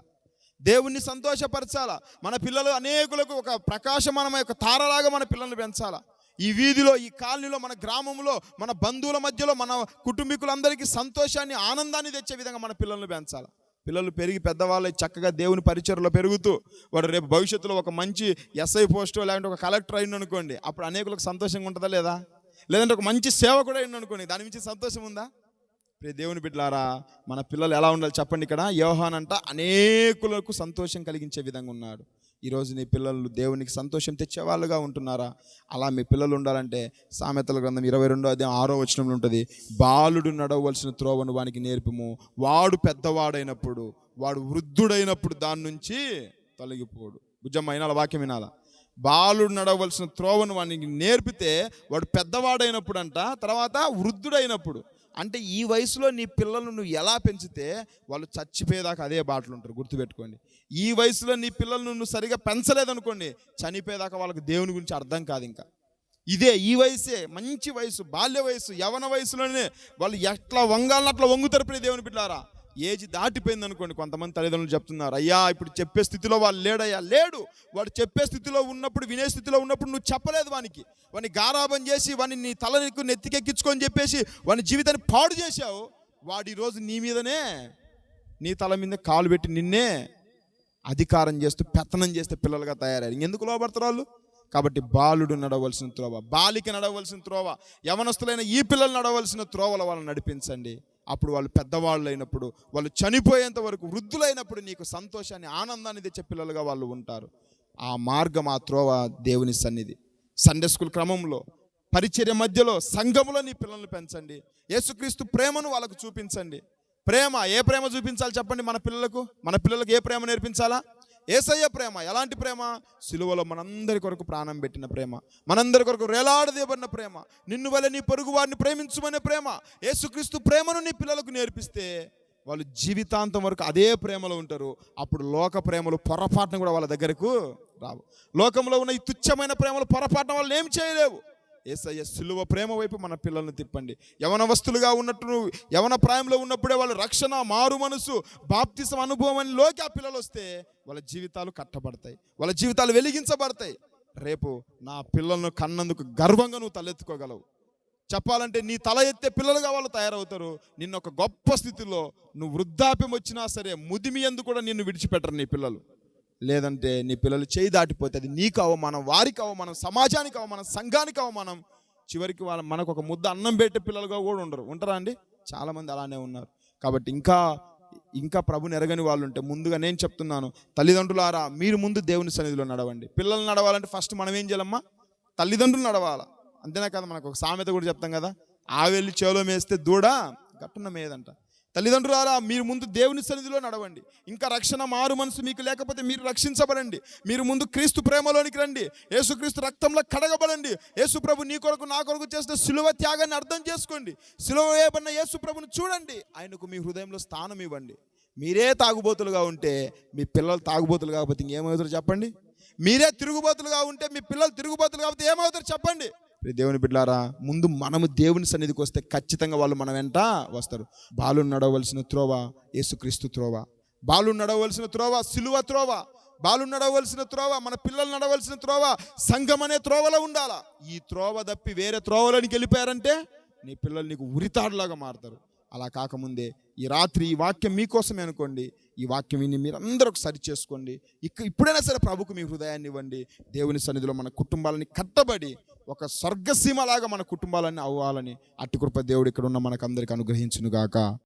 దేవుణ్ణి సంతోషపరచాలా. మన పిల్లలు అనేకులకు ఒక ప్రకాశమానమైన ఒక తారలాగా మన పిల్లల్ని పెంచాలా. ఈ వీధిలో, ఈ కాలనీలో, మన గ్రామంలో, మన బంధువుల మధ్యలో, మన కుటుంబీకులందరికీ సంతోషాన్ని, ఆనందాన్ని తెచ్చే విధంగా మన పిల్లల్ని పెంచాలి. పిల్లలు పెరిగి పెద్దవాళ్ళు చక్కగా దేవుని పరిచర్లో పెరుగుతూ, వాడు రేపు భవిష్యత్తులో ఒక మంచి ఎస్ఐ పోస్టో లేదంటే ఒక కలెక్టర్ అయింది అనుకోండి, అప్పుడు అనేకులకు సంతోషంగా ఉంటుందా లేదా? లేదంటే ఒక మంచి సేవకుడు అయింది అనుకోండి, దాని నుంచి సంతోషం ఉందా? ప్రియ దేవుని బిడ్డలారా, మన పిల్లలు ఎలా ఉండాలి చెప్పండి? ఇక్కడ యోహాను అంట అనేకులకు సంతోషం కలిగించే విధంగా ఉన్నాడు. ఈరోజు నీ పిల్లలు దేవునికి సంతోషం తెచ్చేవాళ్ళుగా ఉంటున్నారా? అలా మీ పిల్లలు ఉండాలంటే సామెతల గ్రంథం 22వ అధ్యాయం 6వ వచనంలో ఉంటుంది, బాలుడు నడవలసిన త్రోవను వానికి నేర్పుము, వాడు పెద్దవాడైనప్పుడు, వాడు వృద్ధుడైనప్పుడు దాని నుంచి తొలగిపోడు. భుజమ్మ అయినా వాక్యం వినాలా? బాలుడు నడవలసిన త్రోవను వానికి నేర్పితే వాడు పెద్దవాడైనప్పుడు అంట, తర్వాత వృద్ధుడైనప్పుడు. అంటే ఈ వయసులో నీ పిల్లలను నువ్వు ఎలా పెంచితే వాళ్ళు చచ్చిపోయేదాకా అదే బాటలు ఉంటారు, గుర్తుపెట్టుకోండి. ఈ వయసులో నీ పిల్లలను నువ్వు సరిగా పెంచలేదనుకోండి, చనిపోయేదాకా వాళ్ళకి దేవుని గురించి అర్థం కాదు. ఇంకా ఇదే ఈ వయసే మంచి వయసు, బాల్య వయసు, యవన వయసులోనే వాళ్ళు ఎట్లా వంగాలని అట్లా వంగుతారు ప్రియ దేవుని బిడ్డలారా. ఏజ్ దాటిపోయింది అనుకోండి, కొంతమంది తల్లిదండ్రులు చెప్తున్నారు, అయ్యా ఇప్పుడు చెప్పే స్థితిలో వాళ్ళు లేడయ్యా. లేడు, వాడు చెప్పే స్థితిలో ఉన్నప్పుడు, వినే స్థితిలో ఉన్నప్పుడు నువ్వు చెప్పలేదు వాడిని గారాబం చేసి, వాడిని నీ తల నీకు నెత్తికెక్కించుకొని చెప్పేసి వాని జీవితాన్ని పాడు చేశావు. వాడు ఈరోజు నీ మీదనే, నీ తల మీద కాలు పెట్టి నిన్నే అధికారం చేస్తూ పెత్తనం చేస్తే పిల్లలుగా తయారయ్యారు. ఇంకెందుకు లోబడతారు వాళ్ళు? కాబట్టి బాలుడు నడవలసిన త్రోవ, బాలిక నడవలసిన త్రోవ, యవనస్తులైన ఈ పిల్లలు నడవలసిన త్రోవల వాళ్ళని నడిపించండి. అప్పుడు వాళ్ళు పెద్దవాళ్ళు అయినప్పుడు, వాళ్ళు చనిపోయేంత వరకు, వృద్ధులైనప్పుడు నీకు సంతోషాన్ని, ఆనందాన్ని తెచ్చే పిల్లలుగా వాళ్ళు ఉంటారు. ఆ మార్గం, ఆ త్రోవ దేవుని సన్నిధి. సండే స్కూల్ క్రమంలో, పరిచర్య మధ్యలో, సంఘములో నీ పిల్లల్ని పెంచండి. యేసుక్రీస్తు ప్రేమను వాళ్ళకు చూపించండి. ప్రేమ, ఏ ప్రేమ చూపించాలి చెప్పండి? మన పిల్లలకు ఏ ప్రేమ నేర్పించాలా? యేసయ్య ప్రేమ. ఎలాంటి ప్రేమ? సిలువలో మనందరి కొరకు ప్రాణం పెట్టిన ప్రేమ, మనందరి కొరకు వేలాడదీయబడిన ప్రేమ, నిన్ను వలె నీ పొరుగు వారిని ప్రేమించుమనే ప్రేమ. యేసుక్రీస్తు ప్రేమను నీ పిల్లలకు నేర్పిస్తే వాళ్ళు జీవితాంతం వరకు అదే ప్రేమలో ఉంటారు. అప్పుడు లోక ప్రేమలు పొరపాటున కూడా వాళ్ళ దగ్గరకు రావు. లోకంలో ఉన్న ఈ తుచ్చమైన ప్రేమలు పొరపాటున వాళ్ళు ఏం చేయలేవు. యేసయ్య సిలువ ప్రేమ వైపు మన పిల్లల్ని తిప్పండి. యవనవస్తులుగా ఉన్నట్టు, యవన ప్రాయంలో ఉన్నప్పుడే వాళ్ళు రక్షణ, మారు మనసు, బాప్తిసం అనుభవంలోకి ఆ పిల్లలు వస్తే వాళ్ళ జీవితాలు కట్టబడతాయి, వాళ్ళ జీవితాలు వెలిగించబడతాయి. రేపు నా పిల్లలను కన్నందుకు గర్వంగా నువ్వు తలెత్తుకోగలవు. చెప్పాలంటే నీ తల ఎత్తే పిల్లలుగా వాళ్ళు తయారవుతారు. నిన్ను ఒక గొప్ప స్థితిలో, నువ్వు వృద్ధాప్యం వచ్చినా సరే ముదిమి యందు కూడా నిన్ను విడిచిపెట్టరు నీ పిల్లలు. లేదంటే నీ పిల్లలు చేయి దాటిపోతే అది నీకు అవమానం, వారికి అవమానం, సమాజానికి అవమానం, సంఘానికి అవమానం. చివరికి మనకు ఒక ముద్ద అన్నం పెట్టే పిల్లలుగా కూడా ఉంటారా అండి? చాలామంది అలానే ఉన్నారు. కాబట్టి ఇంకా ప్రభుని ఎరగని వాళ్ళు ఉంటే ముందుగా నేను చెప్తున్నాను, తల్లిదండ్రులారా మీరు ముందు దేవుని సన్నిధిలో నడవండి. పిల్లలు నడవాలంటే ఫస్ట్ మనం ఏం చేయాలమ్మా? తల్లిదండ్రులు నడవాలా. అంతేనా కదా? మనకు ఒక సామెత కూడా చెప్తాం కదా, ఆవెళ్ళి చేలో మేస్తే దూడ గట్టున మేదంట. తల్లిదండ్రులారా మీరు ముందు దేవుని సన్నిధిలో నడవండి. ఇంకా రక్షణ, మారు మనసు మీకు లేకపోతే మీరు రక్షించబడండి. మీరు ముందు క్రీస్తు ప్రేమలోనికి రండి. యేసుక్రీస్తు రక్తంలో కడగబడండి. యేసు ప్రభు నీ కొరకు, నా కొరకు చేసిన సిలువ త్యాగాన్ని అర్థం చేసుకోండి. సిలువ వేయబడిన యేసు ప్రభుని చూడండి. ఆయనకు మీ హృదయంలో స్థానం ఇవ్వండి. మీరే తాగుబోతులుగా ఉంటే మీ పిల్లలు తాగుబోతులు కాకపోతే ఇంకేమవుతారు చెప్పండి? మీరే తిరుగుబోతులుగా ఉంటే మీ పిల్లలు తిరుగుబోతులు కాకపోతే ఏమవుతారు చెప్పండి? దేవుని బిడ్డలారా, ముందు మనము దేవుని సన్నిధికి వస్తే ఖచ్చితంగా వాళ్ళు మన వెంట వస్తారు. బాలు నడవలసిన త్రోవ యేసుక్రీస్తు త్రోవ, బాలు నడవలసిన త్రోవ సిలువ త్రోవ, బాలు నడవలసిన త్రోవ, మన పిల్లలు నడవలసిన త్రోవ సంఘం అనే త్రోవలో ఉండాలా. ఈ త్రోవ తప్పి వేరే త్రోవలోనికి వెళ్ళిపోయారంటే నీ పిల్లలు నీకు ఉరితాడులాగా మారుతారు. అలా కాకముందే ఈ రాత్రి ఈ వాక్యం మీకోసమే అనుకోండి. ఈ వాక్యం విని మీరు అందరూ సరి చేసుకోండి. ఇప్పుడైనా సరే ప్రభుకు మీ హృదయాన్ని ఇవ్వండి. దేవుని సన్నిధిలో మన కుటుంబాలని కట్టబడి ఒక స్వర్గసీమలాగా మన కుటుంబాలన్నీ అవ్వాలని అట్టి కృప దేవుడు ఇక్కడ ఉన్న మనకందరికి అనుగ్రహించునుగాక.